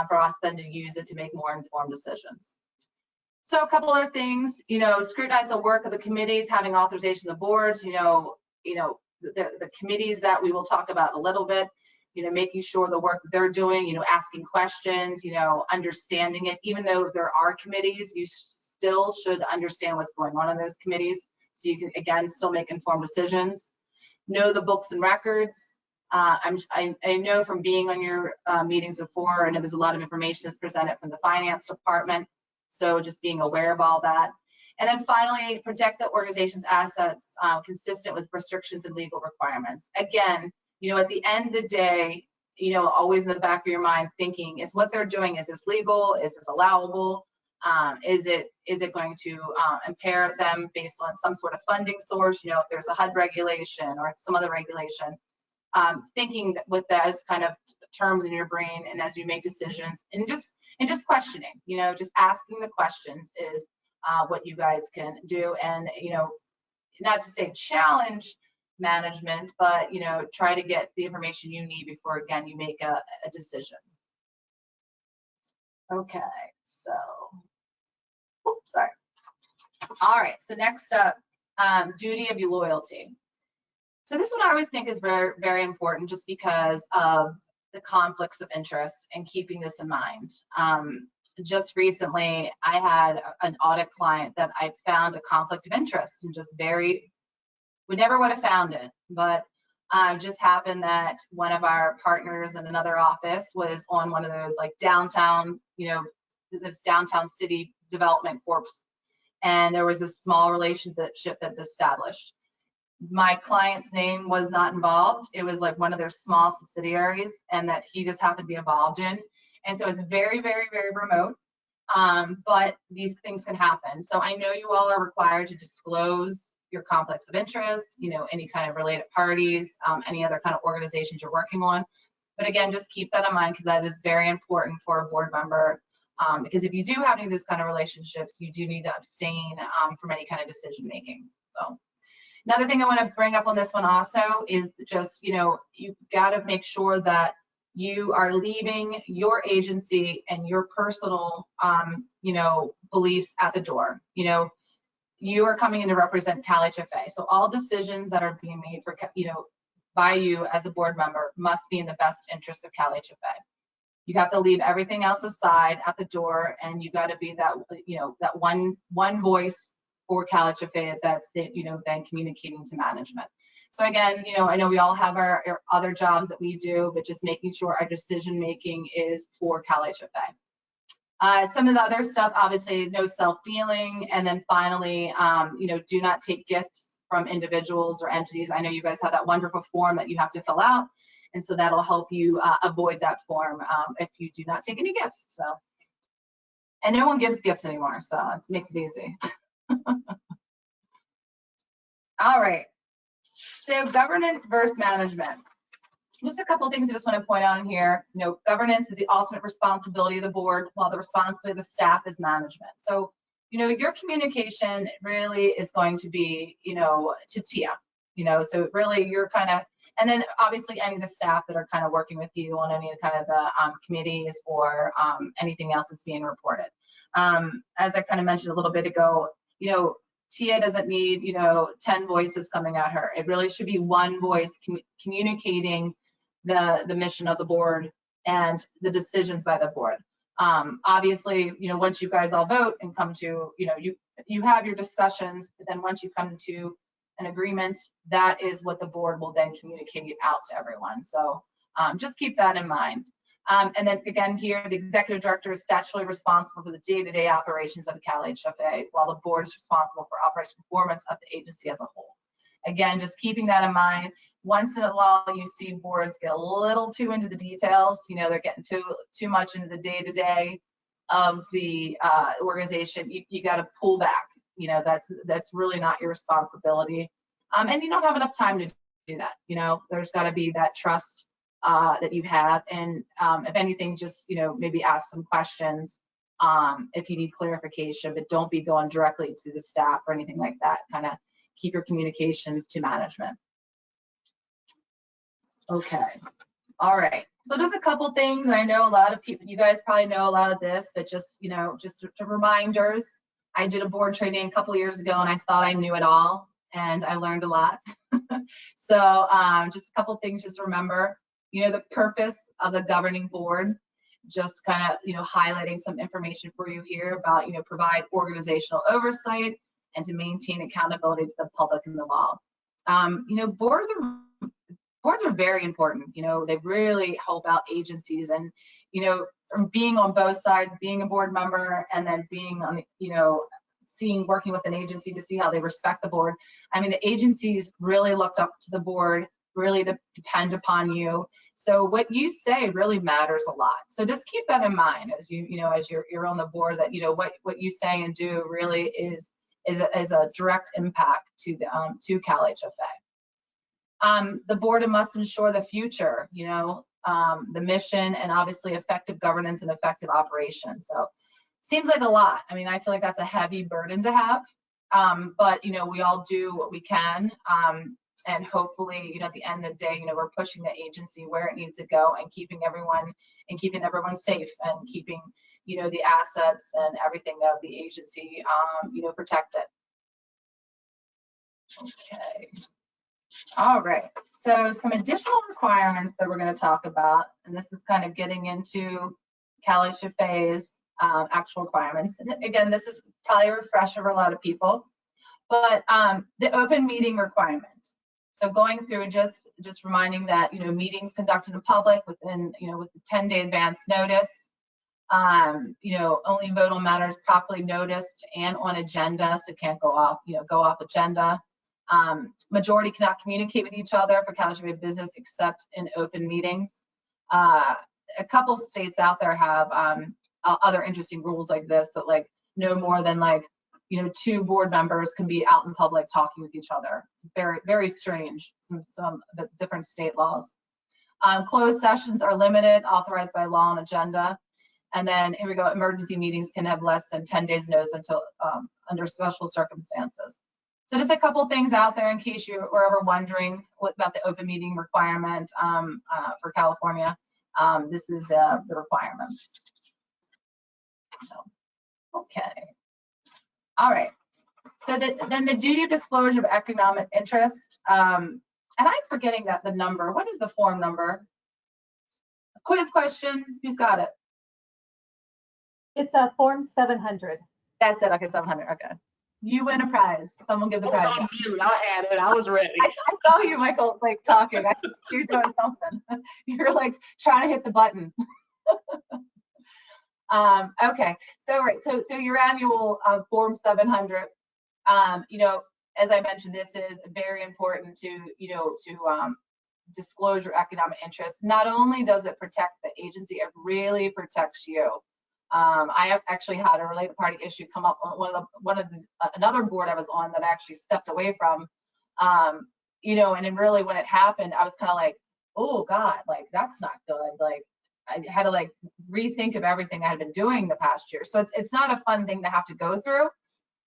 for us then to use it to make more informed decisions. So a couple other things, scrutinize the work of the committees, having authorization of the boards, the committees that we will talk about a little bit, making sure the work that they're doing, asking questions, understanding it. Even though there are committees, you still should understand what's going on in those committees, so you can, again, still make informed decisions. Know the books and records. I know from being on your meetings before, I know there's a lot of information that's presented from the finance department, so just being aware of all that. And then finally, protect the organization's assets consistent with restrictions and legal requirements. Again, at the end of the day, always in the back of your mind thinking, is what they're doing, is this legal? Is this allowable? Is it going to impair them based on some sort of funding source? If there's a HUD regulation or some other regulation, thinking with that as kind of terms in your brain, and as you make decisions, and just questioning, just asking the questions is what you guys can do. And not to say challenge management, but try to get the information you need before, again, you make a decision. Okay, so oops, sorry. All right, so next up, duty of loyalty. So this one I always think is very, very important, just because of the conflicts of interest and keeping this in mind. Just recently, I had an audit client that I found a conflict of interest, and just we never would have found it, but just happened that one of our partners in another office was on one of those like downtown, this downtown city development corps, and there was a small relationship that established. My client's name was not involved. It was like one of their small subsidiaries, and that he just happened to be involved in. And so it's very, very, very remote, but these things can happen. So I know you all are required to disclose your conflicts of interest, any kind of related parties, any other kind of organizations you're working on. But again, just keep that in mind, because that is very important for a board member. Because if you do have any of these kind of relationships, you do need to abstain from any kind of decision making. So another thing I want to bring up on this one also is just, you got to make sure that you are leaving your agency and your personal, beliefs at the door. You are coming in to represent CalHFA. So all decisions that are being made for, by you as a board member must be in the best interest of CalHFA. You have to leave everything else aside at the door, and you got to be that, that one voice for CalHFA that's, then communicating to management. So again, I know we all have our other jobs that we do, but just making sure our decision making is for CalHFA. Some of the other stuff, obviously, no self-dealing, and then finally, do not take gifts from individuals or entities. I know you guys have that wonderful form that you have to fill out, and so that'll help you avoid that form if you do not take any gifts. So, and no one gives gifts anymore, so it makes it easy. All right. So governance versus management. Just a couple of things I just want to point out in here. Governance is the ultimate responsibility of the board, while the responsibility of the staff is management. So, your communication really is going to be, to TIA. So really you're kind of, and then obviously any of the staff that are kind of working with you on any kind of the committees or anything else that's being reported. As I kind of mentioned a little bit ago, Tia doesn't need, 10 voices coming at her. It really should be one voice communicating the mission of the board and the decisions by the board. Obviously, once you guys all vote and come to, you have your discussions, but then once you come to an agreement, that is what the board will then communicate out to everyone. So just keep that in mind. And then again here, the executive director is statutorily responsible for the day-to-day operations of CalHFA, while the board is responsible for operational performance of the agency as a whole. Again, just keeping that in mind. Once in a while, you see boards get a little too into the details. They're getting too much into the day-to-day of the organization. You got to pull back. That's really not your responsibility. And you don't have enough time to do that. There's got to be that trust that you have, and if anything, just maybe ask some questions if you need clarification, but don't be going directly to the staff or anything like that. Kind of keep your communications to management. Okay. All right. So just a couple things. I know a lot of people, you guys probably know a lot of this, but just, you know, just reminders. I did a board training a couple years ago and I thought I knew it all and I learned a lot. So just a couple things just remember, you know, the purpose of the governing board, just kind of, you know, highlighting some information for you here about, you know, provide organizational oversight and to maintain accountability to the public and the law. You know, boards are very important. You know, they really help out agencies, and, you know, from being on both sides, being a board member and then being on, you know, working with an agency to see how they respect the board. I mean, the agencies really looked up to the board, really depend upon you. So what you say really matters a lot. So just keep that in mind as you know, as you're on the board, that, you know, what you say and do really is a direct impact to the to CalHFA. The board must ensure the future, you know, the mission, and obviously effective governance and effective operations. So seems like a lot. I mean, I feel like that's a heavy burden to have, but, you know, we all do what we can, and hopefully, you know, at the end of the day, you know, we're pushing the agency where it needs to go and keeping everyone safe and keeping, you know, the assets and everything of the agency, you know, protected. Okay. All right, so some additional requirements that we're going to talk about, and this is kind of getting into CalHFA's actual requirements. And again, this is probably a refresher for a lot of people, but the open meeting requirement. So going through just reminding that, you know, meetings conducted in public within, you know, with the 10-day advance notice. You know, only vote on matters properly noticed and on agenda, so can't go off, you know, go off agenda. Majority cannot communicate with each other for CalHFA business except in open meetings. A couple states out there have other interesting rules like this, that like no more than like, you know, 2 board members can be out in public talking with each other. It's very, very strange, some different state laws. Closed sessions are limited, authorized by law and agenda. And then here we go, emergency meetings can have less than 10 days notice until under special circumstances. So just a couple things out there in case you were ever wondering about the open meeting requirement for California. This is the requirements. So, okay. All right. So then the duty of disclosure of economic interest. And I'm forgetting that the number. What is the form number? A quiz question. Who's got it? It's a form 700. That's it. Okay, 700. Okay. You win a prize. Someone give the prize. I had it. I was ready. I saw you, Michael, like talking. I just, you're doing something. You're like trying to hit the button. Okay. So right. So your annual form 700. You know, as I mentioned, this is very important to, you know, to disclose your economic interests. Not only does it protect the agency, it really protects you. I have actually had a related party issue come up on another board I was on that I actually stepped away from. You know, and then really when it happened, I was kind of like, oh God, like that's not good. Like I had to like rethink of everything I had been doing the past year. So it's not a fun thing to have to go through.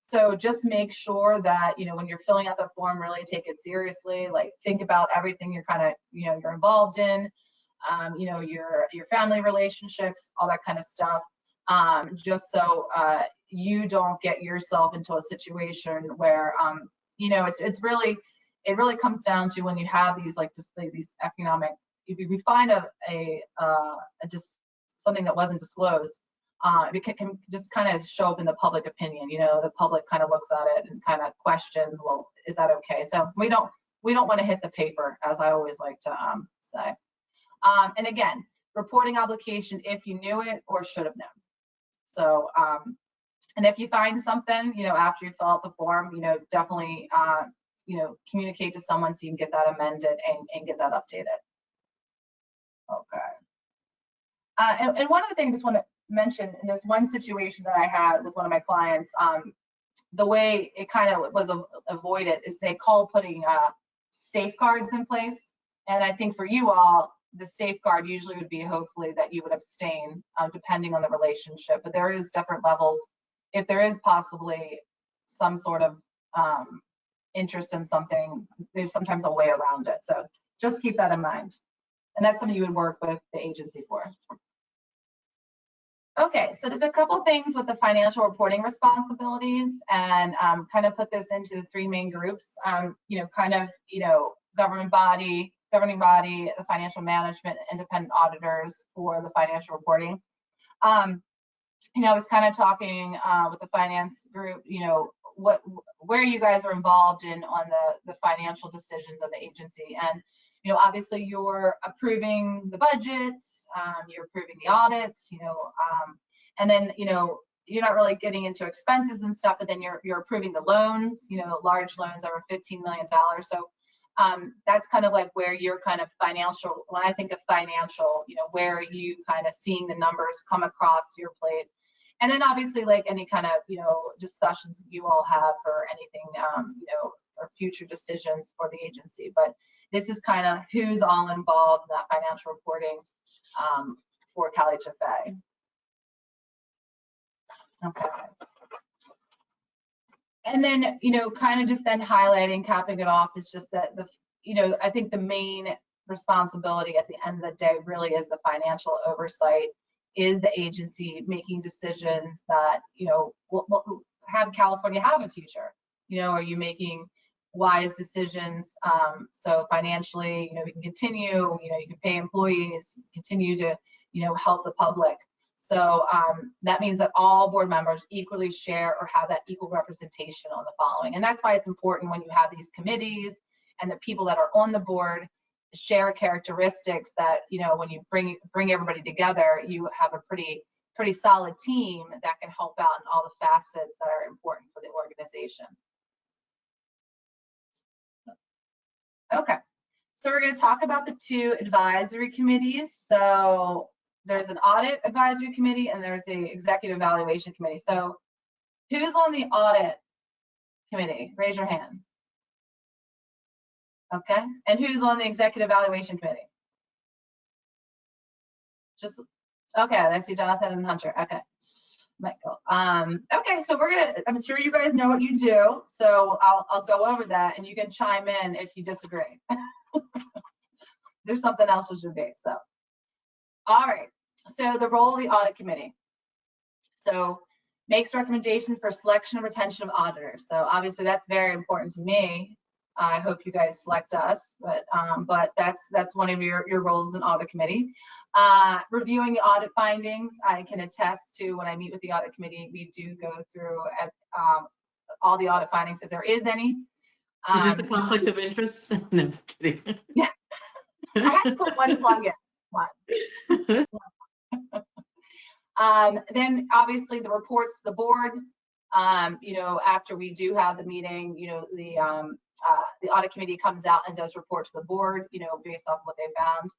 So just make sure that, you know, when you're filling out the form, really take it seriously. Like think about everything you're kind of, you know, you're involved in, you know, your family relationships, all that kind of stuff. Just so you don't get yourself into a situation where, you know, it really comes down to when you have these like just like these economic, if you find just something that wasn't disclosed, it can just kind of show up in the public opinion. You know, the public kind of looks at it and kind of questions, well, is that okay? So we don't want to hit the paper, as I always like to say. And again, reporting obligation if you knew it or should have known. So, and if you find something, you know, after you fill out the form, you know, definitely, you know, communicate to someone so you can get that amended and get that updated. Okay. And one other thing I just want to mention, in this one situation that I had with one of my clients, the way it kind of was avoided is they call putting safeguards in place. And I think for you all, the safeguard usually would be hopefully that you would abstain depending on the relationship, but there is different levels. If there is possibly some sort of interest in something, there's sometimes a way around it. So just keep that in mind. And that's something you would work with the agency for. Okay, so there's a couple things with the financial reporting responsibilities, and kind of put this into the three main groups. Governing body, the financial management, independent auditors for the financial reporting. I was kind of talking with the finance group, where you guys are involved in on the financial decisions of the agency. And obviously you're approving the budgets, you're approving the audits, and then you're not really getting into expenses and stuff, but then you're approving the loans, large loans over $15 million. So that's kind of like where you're kind of financial. When I think of financial, where are you kind of seeing the numbers come across your plate? And then obviously like any kind of, discussions you all have for anything, or future decisions for the agency. But this is kind of who's all involved in that financial reporting for CalHFA. Okay. And then, kind of just then highlighting, capping it off is just that I think the main responsibility at the end of the day really is the financial oversight, is the agency making decisions that, will have California have a future. Are you making wise decisions? So financially, we can continue, you can pay employees, continue to, help the public. So that means that all board members equally share or have that equal representation on the following. And that's why it's important when you have these committees and the people that are on the board share characteristics that, when you bring everybody together, you have a pretty solid team that can help out in all the facets that are important for the organization. Okay, so we're going to talk about the two advisory committees. So there's an audit advisory committee and there's the executive evaluation committee. So who's on the audit committee? Raise your hand. Okay, and who's on the executive evaluation committee? Just, okay, I see Jonathan and Hunter. Okay, Michael. Okay, so I'm sure you guys know what you do, so I'll go over that and you can chime in if you disagree. There's something else we should be, so. All right, so the role of the audit committee. So makes recommendations for selection and retention of auditors. So obviously that's very important to me. I hope you guys select us, but that's one of your roles as an audit committee. Reviewing the audit findings, I can attest to when I meet with the audit committee, we do go through all the audit findings if there is any. Is this the conflict of interest? No, I'm kidding. Yeah, I had to put one plug in. One. Then obviously the reports to the board. After we do have the meeting, the audit committee comes out and does report to the board, based off what they found.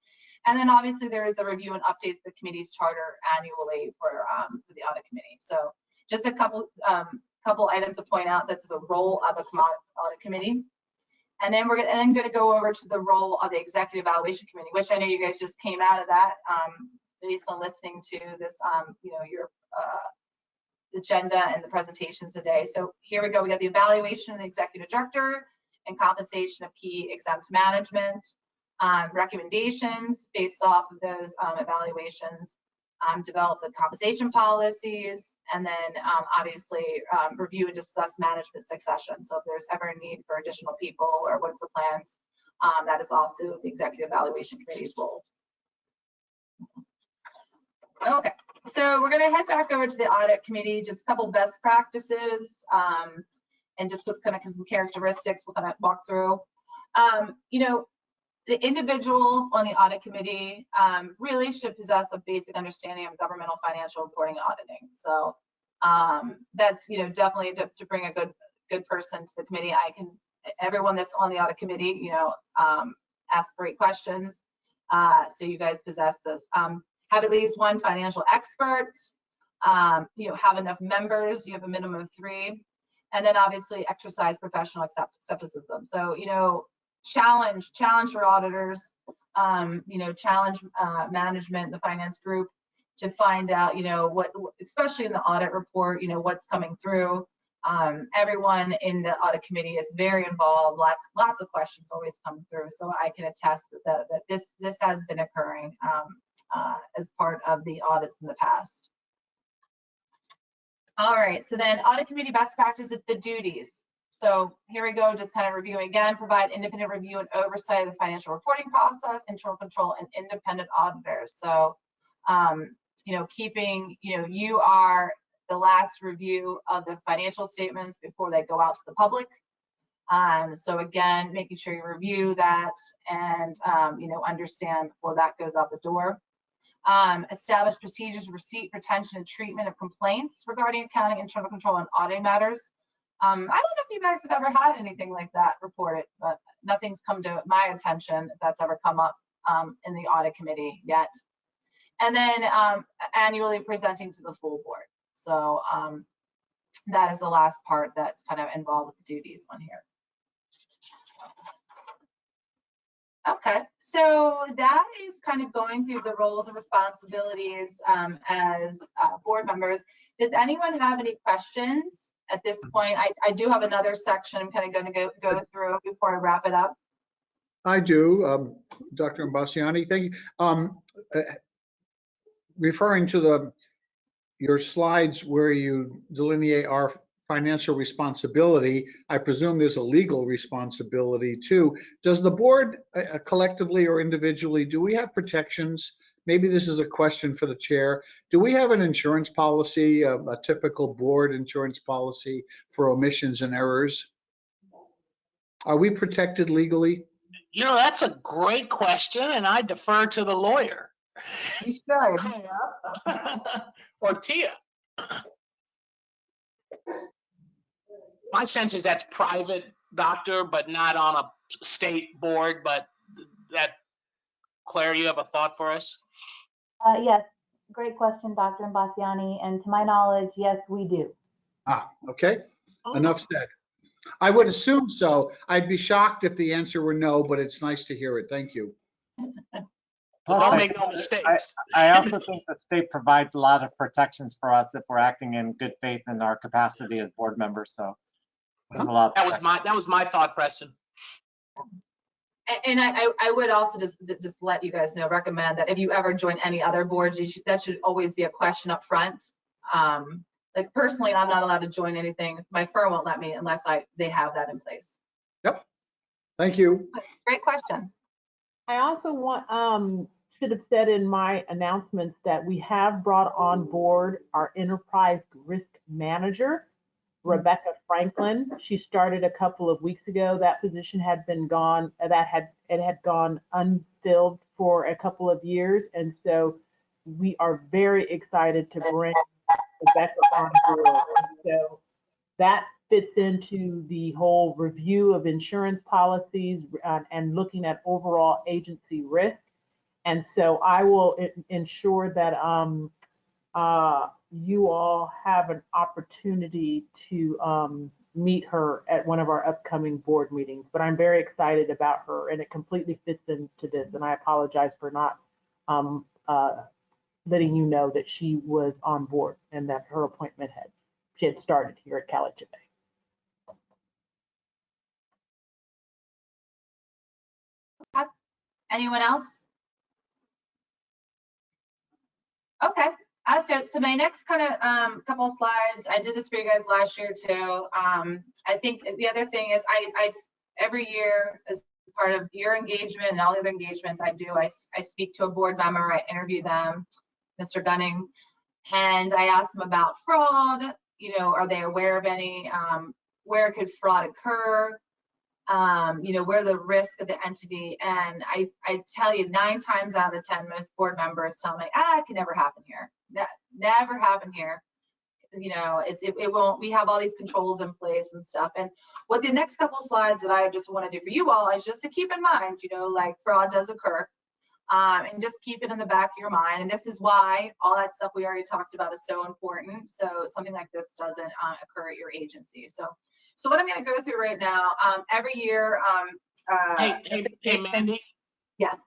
And then obviously there is the review and updates the committee's charter annually for the audit committee. So just a couple items to point out. That's the role of the audit committee. And then we're going to go over to the role of the executive evaluation committee, which I know you guys just came out of that based on listening to this, your agenda and the presentations today. So here we go. We got the evaluation of the executive director and compensation of key exempt management, recommendations based off of those evaluations, develop the compensation policies, and then obviously review and discuss management succession. So if there's ever a need for additional people or what's the plans, that is also the executive evaluation committee's role. Okay, so we're going to head back over to the audit committee, just a couple best practices and just with kind of some characteristics we'll kind of walk through. The individuals on the audit committee really should possess a basic understanding of governmental financial reporting and auditing. So that's definitely to bring a good person to the committee. Everyone that's on the audit committee, ask great questions. So you guys possess this. Have at least one financial expert. Have enough members. You have a minimum of 3, and then obviously exercise professional skepticism. So challenge your auditors, challenge management, the finance group, to find out, what, especially in the audit report, what's coming through. Everyone in the audit committee is very involved. Lots of questions always come through. So I can attest that this has been occurring as part of the audits in the past. All right, so then audit committee best practice at the duties. So here we go, just kind of reviewing again, provide independent review and oversight of the financial reporting process, internal control, and independent auditors. So, keeping, you are the last review of the financial statements before they go out to the public. So again, making sure you review that and, understand before that goes out the door. Establish procedures, receipt, retention, and treatment of complaints regarding accounting, internal control, and auditing matters. I don't know if you guys have ever had anything like that reported, but nothing's come to my attention if that's ever come up in the audit committee yet. And then annually presenting to the full board. So that is the last part that's kind of involved with the duties on here. Okay, so that is kind of going through the roles and responsibilities as board members. Does anyone have any questions at this point? I do have another section I'm kind of going to go through before I wrap it up. I do, Dr. Imbasciani, thank you. Referring to your slides where you delineate our financial responsibility, I presume there's a legal responsibility too. Does the board collectively or individually, do we have protections? Maybe this is a question for the chair. Do we have an insurance policy, a typical board insurance policy for omissions and errors? Are we protected legally? That's a great question, and I defer to the lawyer. You should. Or Tia. My sense is that's private, doctor, but not on a state board. But Claire, you have a thought for us? Yes, great question, Dr. Imbasciani. And to my knowledge, yes, we do. Okay. Enough said. I would assume so. I'd be shocked if the answer were no, but it's nice to hear it. Thank you. Don't make no mistakes. I also think the state provides a lot of protections for us if we're acting in good faith in our capacity as board members. So there's a lot. That was my thought, Preston. And I would also just let you guys know, recommend that if you ever join any other boards, that should always be a question up front. Like personally, I'm not allowed to join anything. My firm won't let me unless they have that in place. Yep. Thank you. Great question. I also should have said in my announcements that we have brought on board our enterprise risk manager, Rebecca Franklin. She started a couple of weeks ago. That position had been gone, it had gone unfilled for a couple of years. And so we are very excited to bring Rebecca on board. And so that fits into the whole review of insurance policies and looking at overall agency risk. And so I will ensure that you all have an opportunity to meet her at one of our upcoming board meetings. But I'm very excited about her, and it completely fits into this. And I apologize for not letting you know that she was on board and that her appointment she had started here at CalHFA. Anyone else? Okay. So my next kind of couple of slides, I did this for you guys last year too. I think the other thing is I every year as part of your engagement and all the other engagements I speak to a board member, I interview them, Mr. Gunning, and I ask them about fraud. Are they aware of any, where could fraud occur? Where the risk of the entity, and I tell you 9 times out of 10, most board members tell me, it can never happen here. Never happen here. It won't. We have all these controls in place and stuff. And what the next couple of slides that I just want to do for you all is just to keep in mind, like fraud does occur, and just keep it in the back of your mind. And this is why all that stuff we already talked about is so important. So something like this doesn't occur at your agency. So what I'm going to go through right now, every year. Hey, Mandy. Yes.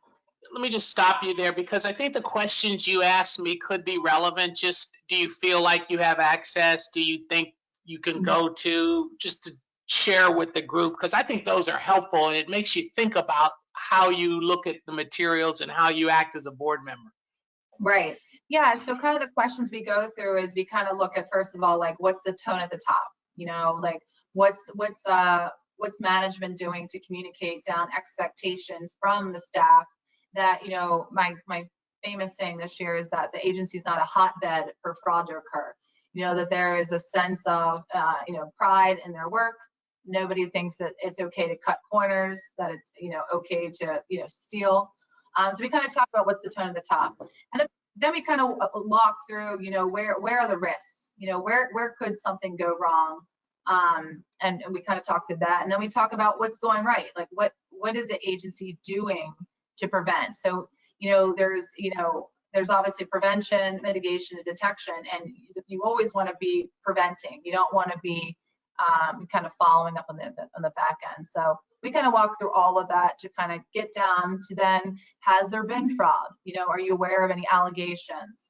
Let me just stop you there because I think the questions you asked me could be relevant. Just, do you feel like you have access? Do you think you can go to just to share with the group, because I think those are helpful and it makes you think about how you look at the materials and how you act as a board member. Right. Yeah. So kind of the questions we go through is we kind of look at, first of all, like what's the tone at the top? You know, like what's management doing to communicate down expectations from the staff that, you know, my famous saying this year is that the agency is not a hotbed for fraud to occur. You know, that there is a sense of, you know, pride in their work. Nobody thinks that it's okay to cut corners, that it's, you know, okay to, you know, steal. So we kind of talk about what's the tone at the top. And then we kind of walk through, you know, where are the risks? You know, where could something go wrong? And we kind of talk through that. And then we talk about what's going right. Like what is the agency doing to prevent? So, you know, there's obviously prevention, mitigation, and detection, and you always want to be preventing. You don't want to be kind of following up on the back end. So we kind of walk through all of that to kind of get down to then, has there been fraud? You know, are you aware of any allegations,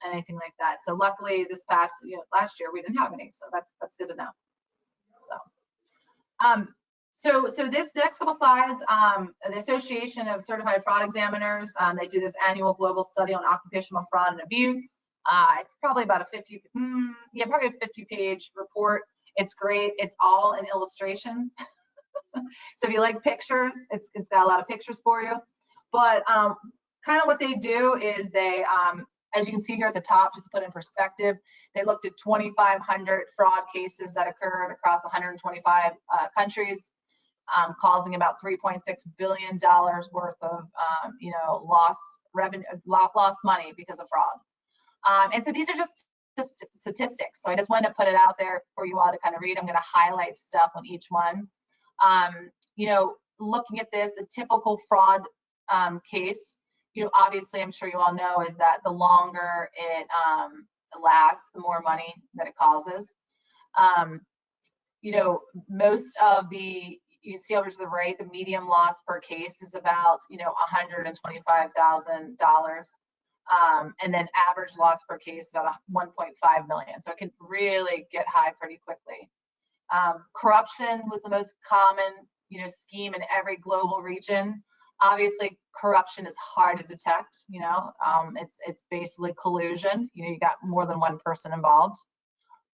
anything like that? So luckily this past, you know, last year we didn't have any, so that's good to know. So this next couple slides, the Association of Certified Fraud Examiners, they do this annual global study on occupational fraud and abuse. It's probably about a 50-page report. It's great. It's all in illustrations. So if you like pictures, it's got a lot of pictures for you. But kind of what they do is they, as you can see here at the top, just to put in perspective, they looked at 2,500 fraud cases that occurred across 125 countries, causing about $3.6 billion worth of, you know, lost money because of fraud. And so these are just statistics. So I just wanted to put it out there for you all to kind of read. I'm going to highlight stuff on each one. You know, looking at this, a typical fraud case, you know, obviously I'm sure you all know is that the longer it lasts, the more money that it causes. You know, most of you see over to the right, the median loss per case is about, you know, $125,000. And then average loss per case about 1.5 million. So it can really get high pretty quickly. Corruption was the most common, you know, scheme in every global region. Obviously, corruption is hard to detect. You know, it's basically collusion. You know, you got more than one person involved.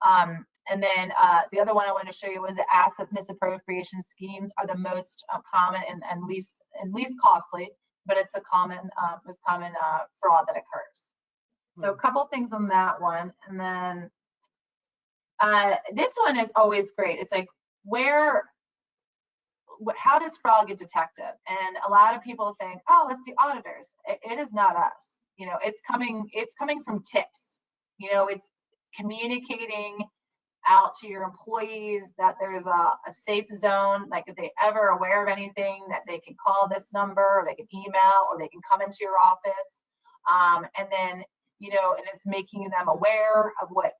And then the other one I wanted to show you was the asset misappropriation schemes are the most common and least costly, but it's a most common fraud that occurs. So a couple things on that one, and then this one is always great. It's like how does fraud get detected? And a lot of people think, oh, it's the auditors. It is not us. You know, it's coming from tips. You know, it's communicating out to your employees that there's a safe zone. Like if they ever aware of anything, that they can call this number, or they can email, or they can come into your office. And then, you know, and it's making them aware of what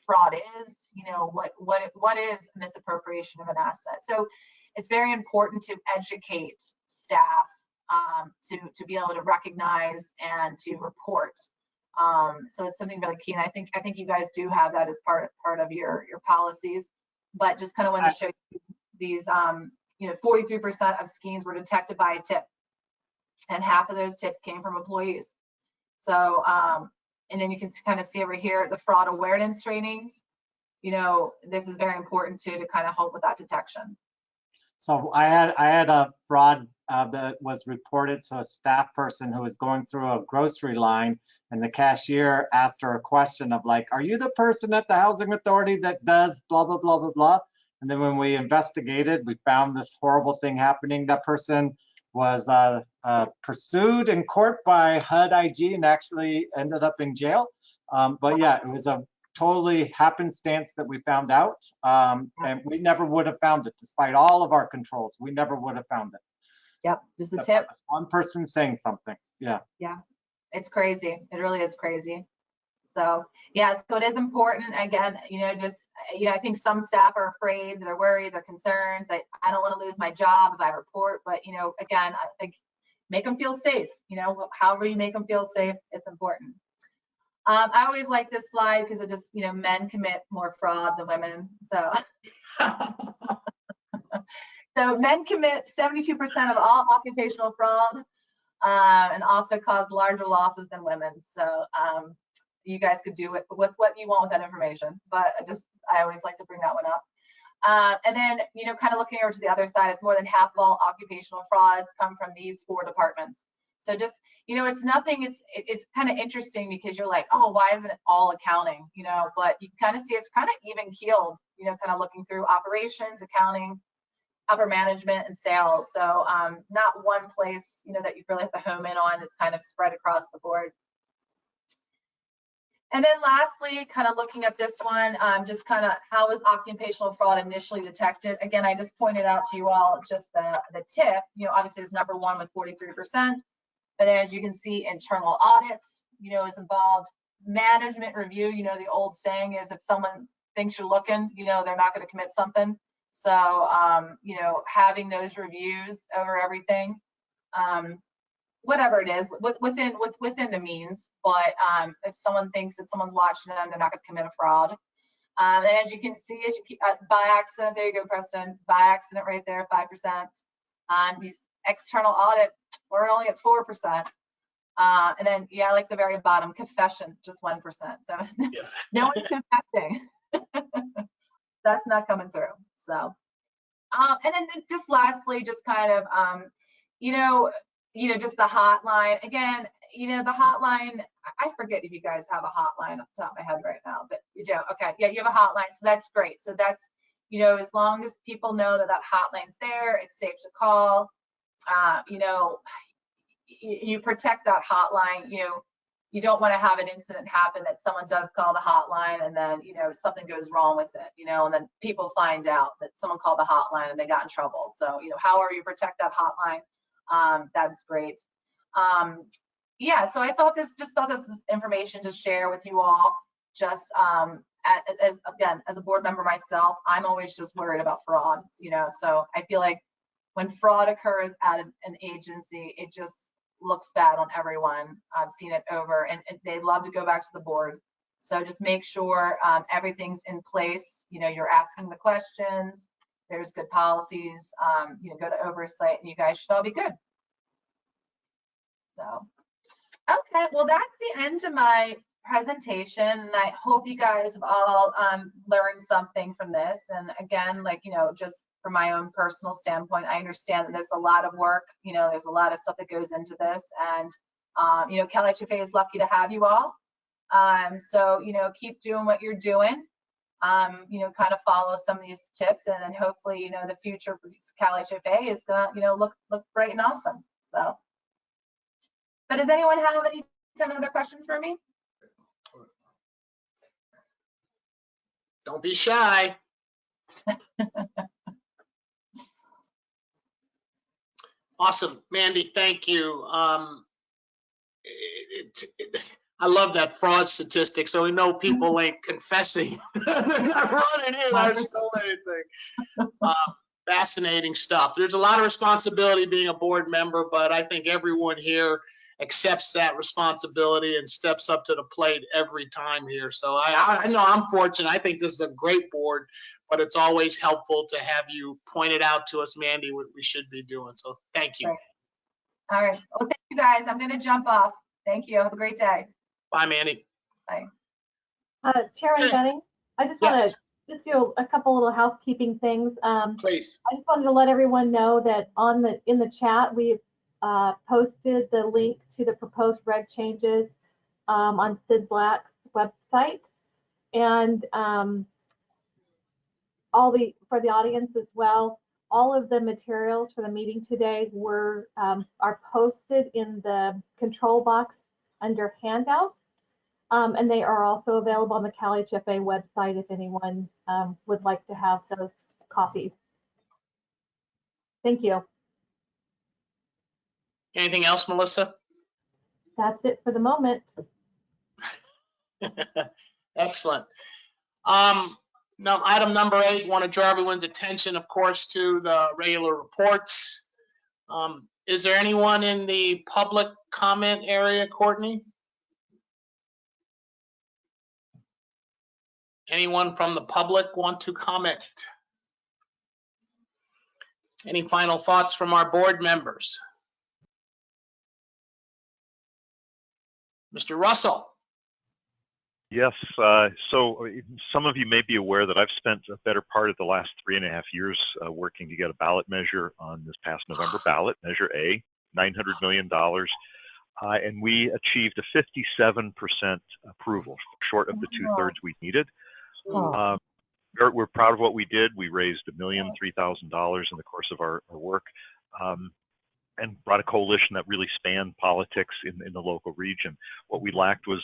fraud is, you know, what is misappropriation of an asset. So it's very important to educate staff to be able to recognize and to report. So it's something really key, and I think you guys do have that as part of your policies. But just kind of wanted to show you these. You know, 43% of schemes were detected by a tip, and half of those tips came from employees. So, and then you can kind of see over here the fraud awareness trainings. You know, this is very important too to kind of help with that detection. So I had a fraud that was reported to a staff person who was going through a grocery line, and the cashier asked her a question of like, are you the person at the housing authority that does blah, blah, blah, blah, blah? And then when we investigated, we found this horrible thing happening. That person was pursued in court by HUD IG and actually ended up in jail. But yeah, it was a totally happenstance that we found out, and we never would have found it despite all of our controls. We never would have found it. Yep, just a tip. One person saying something. Yeah. Yeah, it's crazy. It really is crazy. So yeah, so it is important. Again, you know, just, you know, I think some staff are afraid, they're worried, they're concerned that I don't want to lose my job if I report. But you know, again, I think make them feel safe. You know, however you make them feel safe, it's important. I always like this slide because it just, you know, men commit more fraud than women. So, so men commit 72% of all occupational fraud and also cause larger losses than women. So you guys could do it with what you want with that information. But I always like to bring that one up. And then, you know, kind of looking over to the other side, it's more than half of all occupational frauds come from these 4 departments. So just, you know, it's nothing, it's kind of interesting because you're like, oh, why isn't it all accounting, you know, but you kind of see it's kind of even keeled, you know, kind of looking through operations, accounting, upper management, and sales. So not one place, you know, that you really have to home in on. It's kind of spread across the board. And then lastly, kind of looking at this one, just kind of how was occupational fraud initially detected? Again, I just pointed out to you all just the tip, you know, obviously it's number 1 with 43%. But then as you can see, internal audits, you know, is involved. Management review, you know, the old saying is if someone thinks you're looking, you know, they're not going to commit something. So, you know, having those reviews over everything, whatever it is, within the means. But if someone thinks that someone's watching them, they're not going to commit a fraud. And as you can see, by accident, there you go, Preston, by accident right there, 5%. These external audit, we're only at 4%. And then, yeah, like the very bottom, confession, just 1%. So no one's confessing. That's not coming through. So, and then just lastly, just kind of, you know, just the hotline. Again, you know, the hotline, I forget if you guys have a hotline off the top of my head right now, but you do. Okay, yeah, you have a hotline, so that's great. So that's, you know, as long as people know that that hotline's there, it's safe to call. You know, you protect that hotline. You don't want to have an incident happen that someone does call the hotline and then, you know, something goes wrong with it, you know, and then people find out that someone called the hotline and they got in trouble. So, you know, however you protect that hotline, that's great. Yeah, so I thought this was information to share with you all. Just as a board member myself, I'm always just worried about fraud, you know, so I feel like when fraud occurs at an agency, it just looks bad on everyone. I've seen it over, and they love to go back to the board. So just make sure everything's in place. You know, you're asking the questions. There's good policies. You know, go to oversight, and you guys should all be good. So, okay, well, that's the end of my presentation, and I hope you guys have all learned something from this. And again, like, you know, just from my own personal standpoint, I understand that there's a lot of work, you know, there's a lot of stuff that goes into this, and you know, CalHFA is lucky to have you all. So, you know, keep doing what you're doing, you know, kind of follow some of these tips, and then hopefully, you know, the future for CalHFA is gonna, you know, look great and awesome. So, but does anyone have any kind of other questions for me? Don't be shy. Awesome, Mandy, thank you. I love that fraud statistic, so we know people ain't confessing. They're not running in, I stole anything. Fascinating stuff. There's a lot of responsibility being a board member, but I think everyone here accepts that responsibility and steps up to the plate every time here. So I know I'm fortunate. I think this is a great board, but it's always helpful to have you point it out to us, Mandy, what we should be doing. So thank you. All right. Well, thank you guys. I'm going to jump off. Thank you. Have a great day. Bye, Mandy. Bye. Chairman Gunning, I just want to just do a couple little housekeeping things. Please. I just wanted to let everyone know that in the chat, we've posted the link to the proposed reg changes on Sid Black's website, and for the audience as well. All of the materials for the meeting today are posted in the control box under handouts, and they are also available on the CalHFA website if anyone would like to have those copies. Thank you. Anything else, Melissa? That's it for the moment. Excellent. Now, item number 8, want to draw everyone's attention, of course, to the regular reports. Is there anyone in the public comment area, Courtney? Anyone from the public want to comment? Any final thoughts from our board members? Mr. Russell? Yes, so some of you may be aware that I've spent a better part of the last 3.5 years working to get a ballot measure on this past November ballot, Measure A, $900 million. And we achieved a 57% approval, short of the 2/3 we needed. We're proud of what we did. We raised $1,003,000 in the course of our work, and brought a coalition that really spanned politics in the local region. What we lacked was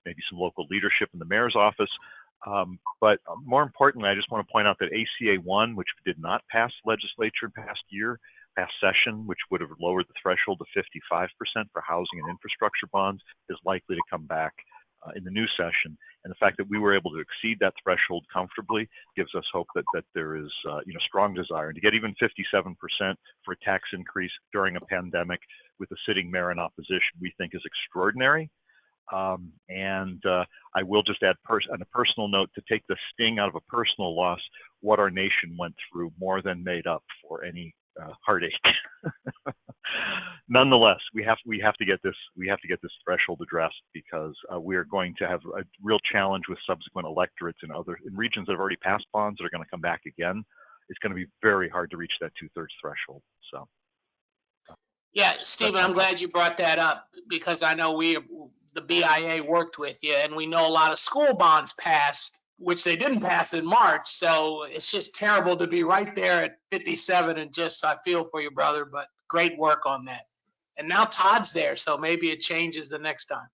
maybe some local leadership in the mayor's office. But more importantly, I just want to point out that ACA 1, which did not pass legislature past session, which would have lowered the threshold to 55% for housing and infrastructure bonds, is likely to come back in the new session. And the fact that we were able to exceed that threshold comfortably gives us hope that there is strong desire. And to get even 57% for a tax increase during a pandemic with a sitting mayor in opposition, we think is extraordinary. I will just add on a personal note, to take the sting out of a personal loss, what our nation went through more than made up for any heartache. Nonetheless, we have to get this threshold addressed, because we are going to have a real challenge with subsequent electorates in regions that have already passed bonds that are going to come back again. It's going to be very hard to reach that 2/3 threshold. So. Yeah, Stephen, I'm glad you brought that up, because I know the BIA worked with you, and we know a lot of school bonds passed, which they didn't pass in March. So it's just terrible to be right there at 57, and I feel for you, brother, but great work on that. And now Todd's there, so maybe it changes the next time.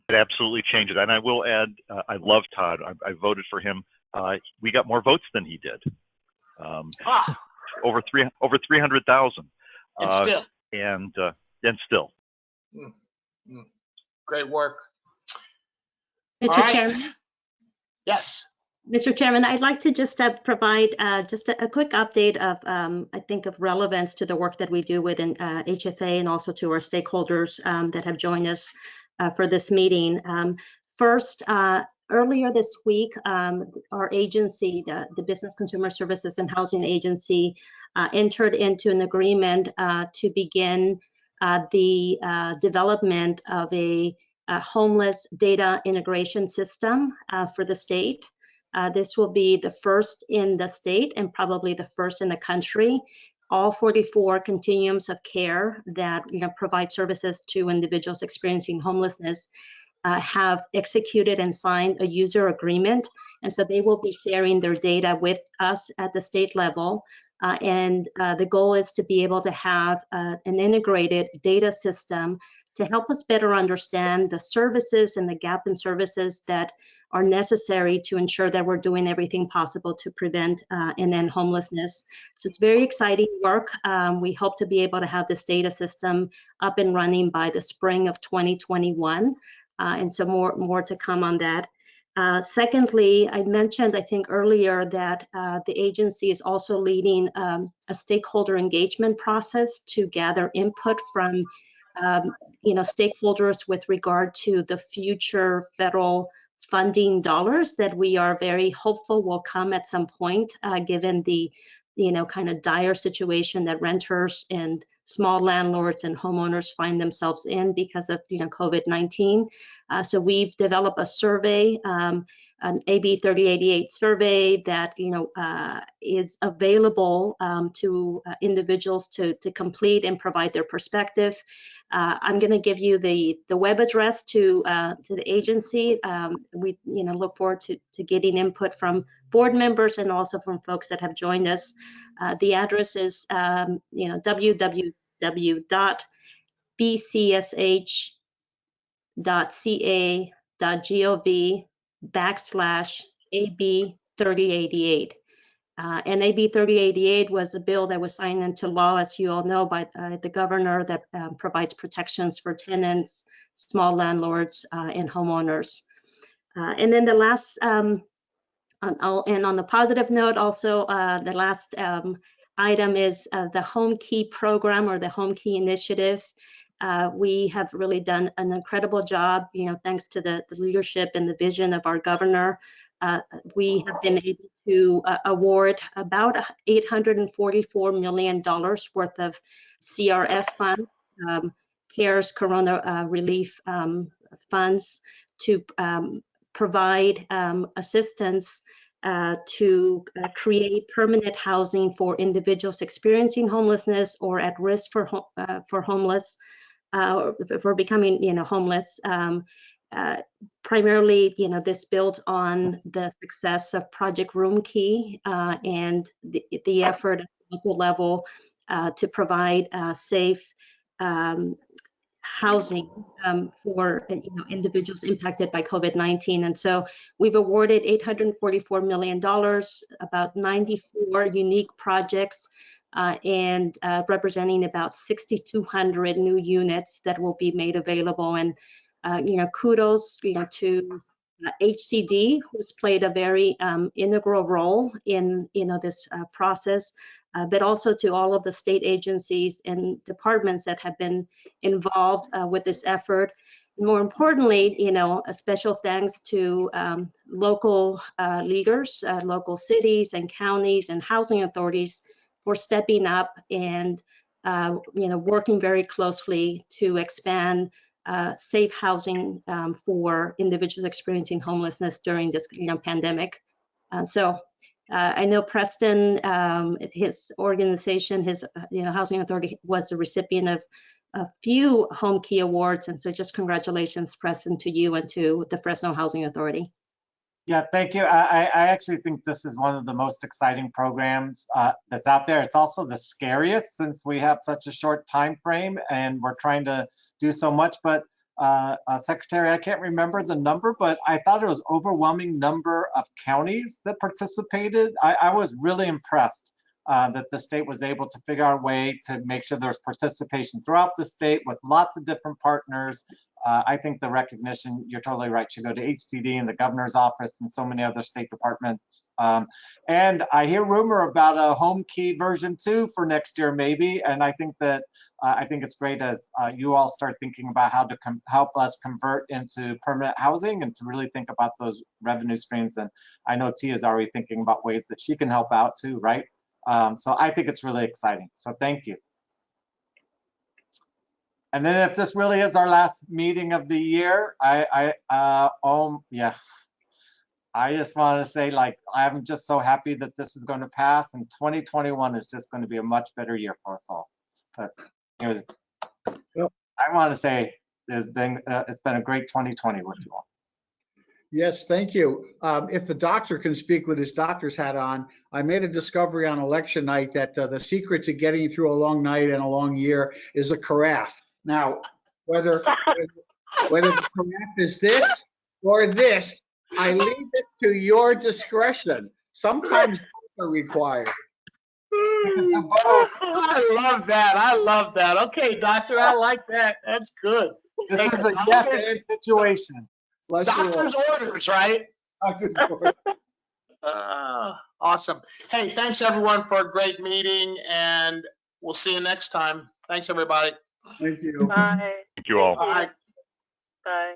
It absolutely changes. And I will add, I love Todd. I voted for him. We got more votes than he did. Over 300,000. And still. And still. Great work. Mr. Chairman? Yes. Mr. Chairman, I'd like to just provide just a quick update of, I think, of relevance to the work that we do within HFA, and also to our stakeholders that have joined us for this meeting. First, earlier this week, our agency, the Business Consumer Services and Housing Agency, entered into an agreement to begin the development of a homeless data integration system for the state. This will be the first in the state and probably the first in the country. All 44 continuums of care that provide services to individuals experiencing homelessness have executed and signed a user agreement, and so they will be sharing their data with us at the state level. And the goal is to be able to have an integrated data system to help us better understand the services and the gap in services that are necessary to ensure that we're doing everything possible to prevent and end homelessness. So it's very exciting work. We hope to be able to have this data system up and running by the spring of 2021. And so more to come on that. Secondly, I mentioned, I think earlier, that the agency is also leading a stakeholder engagement process to gather input from stakeholders with regard to the future federal funding dollars that we are very hopeful will come at some point, given the kind of dire situation that renters and small landlords and homeowners find themselves in because of COVID-19. So we've developed a survey, an Ab3088 survey that is available to individuals to complete and provide their perspective. I'm going to give you the web address to the agency. We look forward to getting input from board members and also from folks that have joined us. The address is www.bcsh.ca.gov/AB3088. And AB3088 was a bill that was signed into law, as you all know, by the governor, that provides protections for tenants, small landlords, and homeowners. And then the last, and on the positive note, also the last item is the Home Key program, or the Home Key initiative. We have really done an incredible job, thanks to the leadership and the vision of our governor, we have been able to award about $844 million worth of CRF funds, CARES Corona Relief funds, to provide assistance to create permanent housing for individuals experiencing homelessness or at risk for homeless, for becoming, homeless. Primarily, this builds on the success of Project Room Key and the effort at the local level to provide safe housing for individuals impacted by COVID-19. And so we've awarded $844 million, about 94 unique projects, and representing about 6,200 new units that will be made available. And kudos to HCD, who's played a very integral role in this process, but also to all of the state agencies and departments that have been involved with this effort. More importantly, a special thanks to local leaders, local cities and counties and housing authorities for stepping up and working very closely to expand safe housing for individuals experiencing homelessness during this pandemic. So I know Preston, his organization, his housing authority, was the recipient of a few Home Key awards, and so just congratulations, Preston, to you and to the Fresno Housing Authority. Yeah, thank you. I actually think this is one of the most exciting programs that's out there. It's also the scariest since we have such a short time frame and we're trying to do so much. But Secretary, I can't remember the number, but I thought it was overwhelming number of counties that participated. I was really impressed that the state was able to figure out a way to make sure there's participation throughout the state with lots of different partners. I think the recognition, you're totally right, should go to HCD and the governor's office and so many other state departments. And I hear rumor about a Home Key version 2 for next year, maybe. And I think that I think it's great as you all start thinking about how to help us convert into permanent housing and to really think about those revenue streams. And I know Tia is already thinking about ways that she can help out too, right? So I think it's really exciting. So thank you. And then if this really is our last meeting of the year, I just want to say, like, I'm just so happy that this is going to pass, and 2021 is just going to be a much better year for us all. But I want to say it's been a great 2020 with you all. Yes, thank you. If the doctor can speak with his doctor's hat on, I made a discovery on election night that the secret to getting through a long night and a long year is a carafe. Now, whether the carafe is this or this, I leave it to your discretion. Sometimes both are required. I love that. I love that. Okay, doctor, I like that. That's good. This is a yes and situation. Doctor's orders, right? Doctor's orders. Awesome. Hey, thanks everyone for a great meeting, and we'll see you next time. Thanks, everybody. Thank you. Bye. Thank you all. Bye. Bye.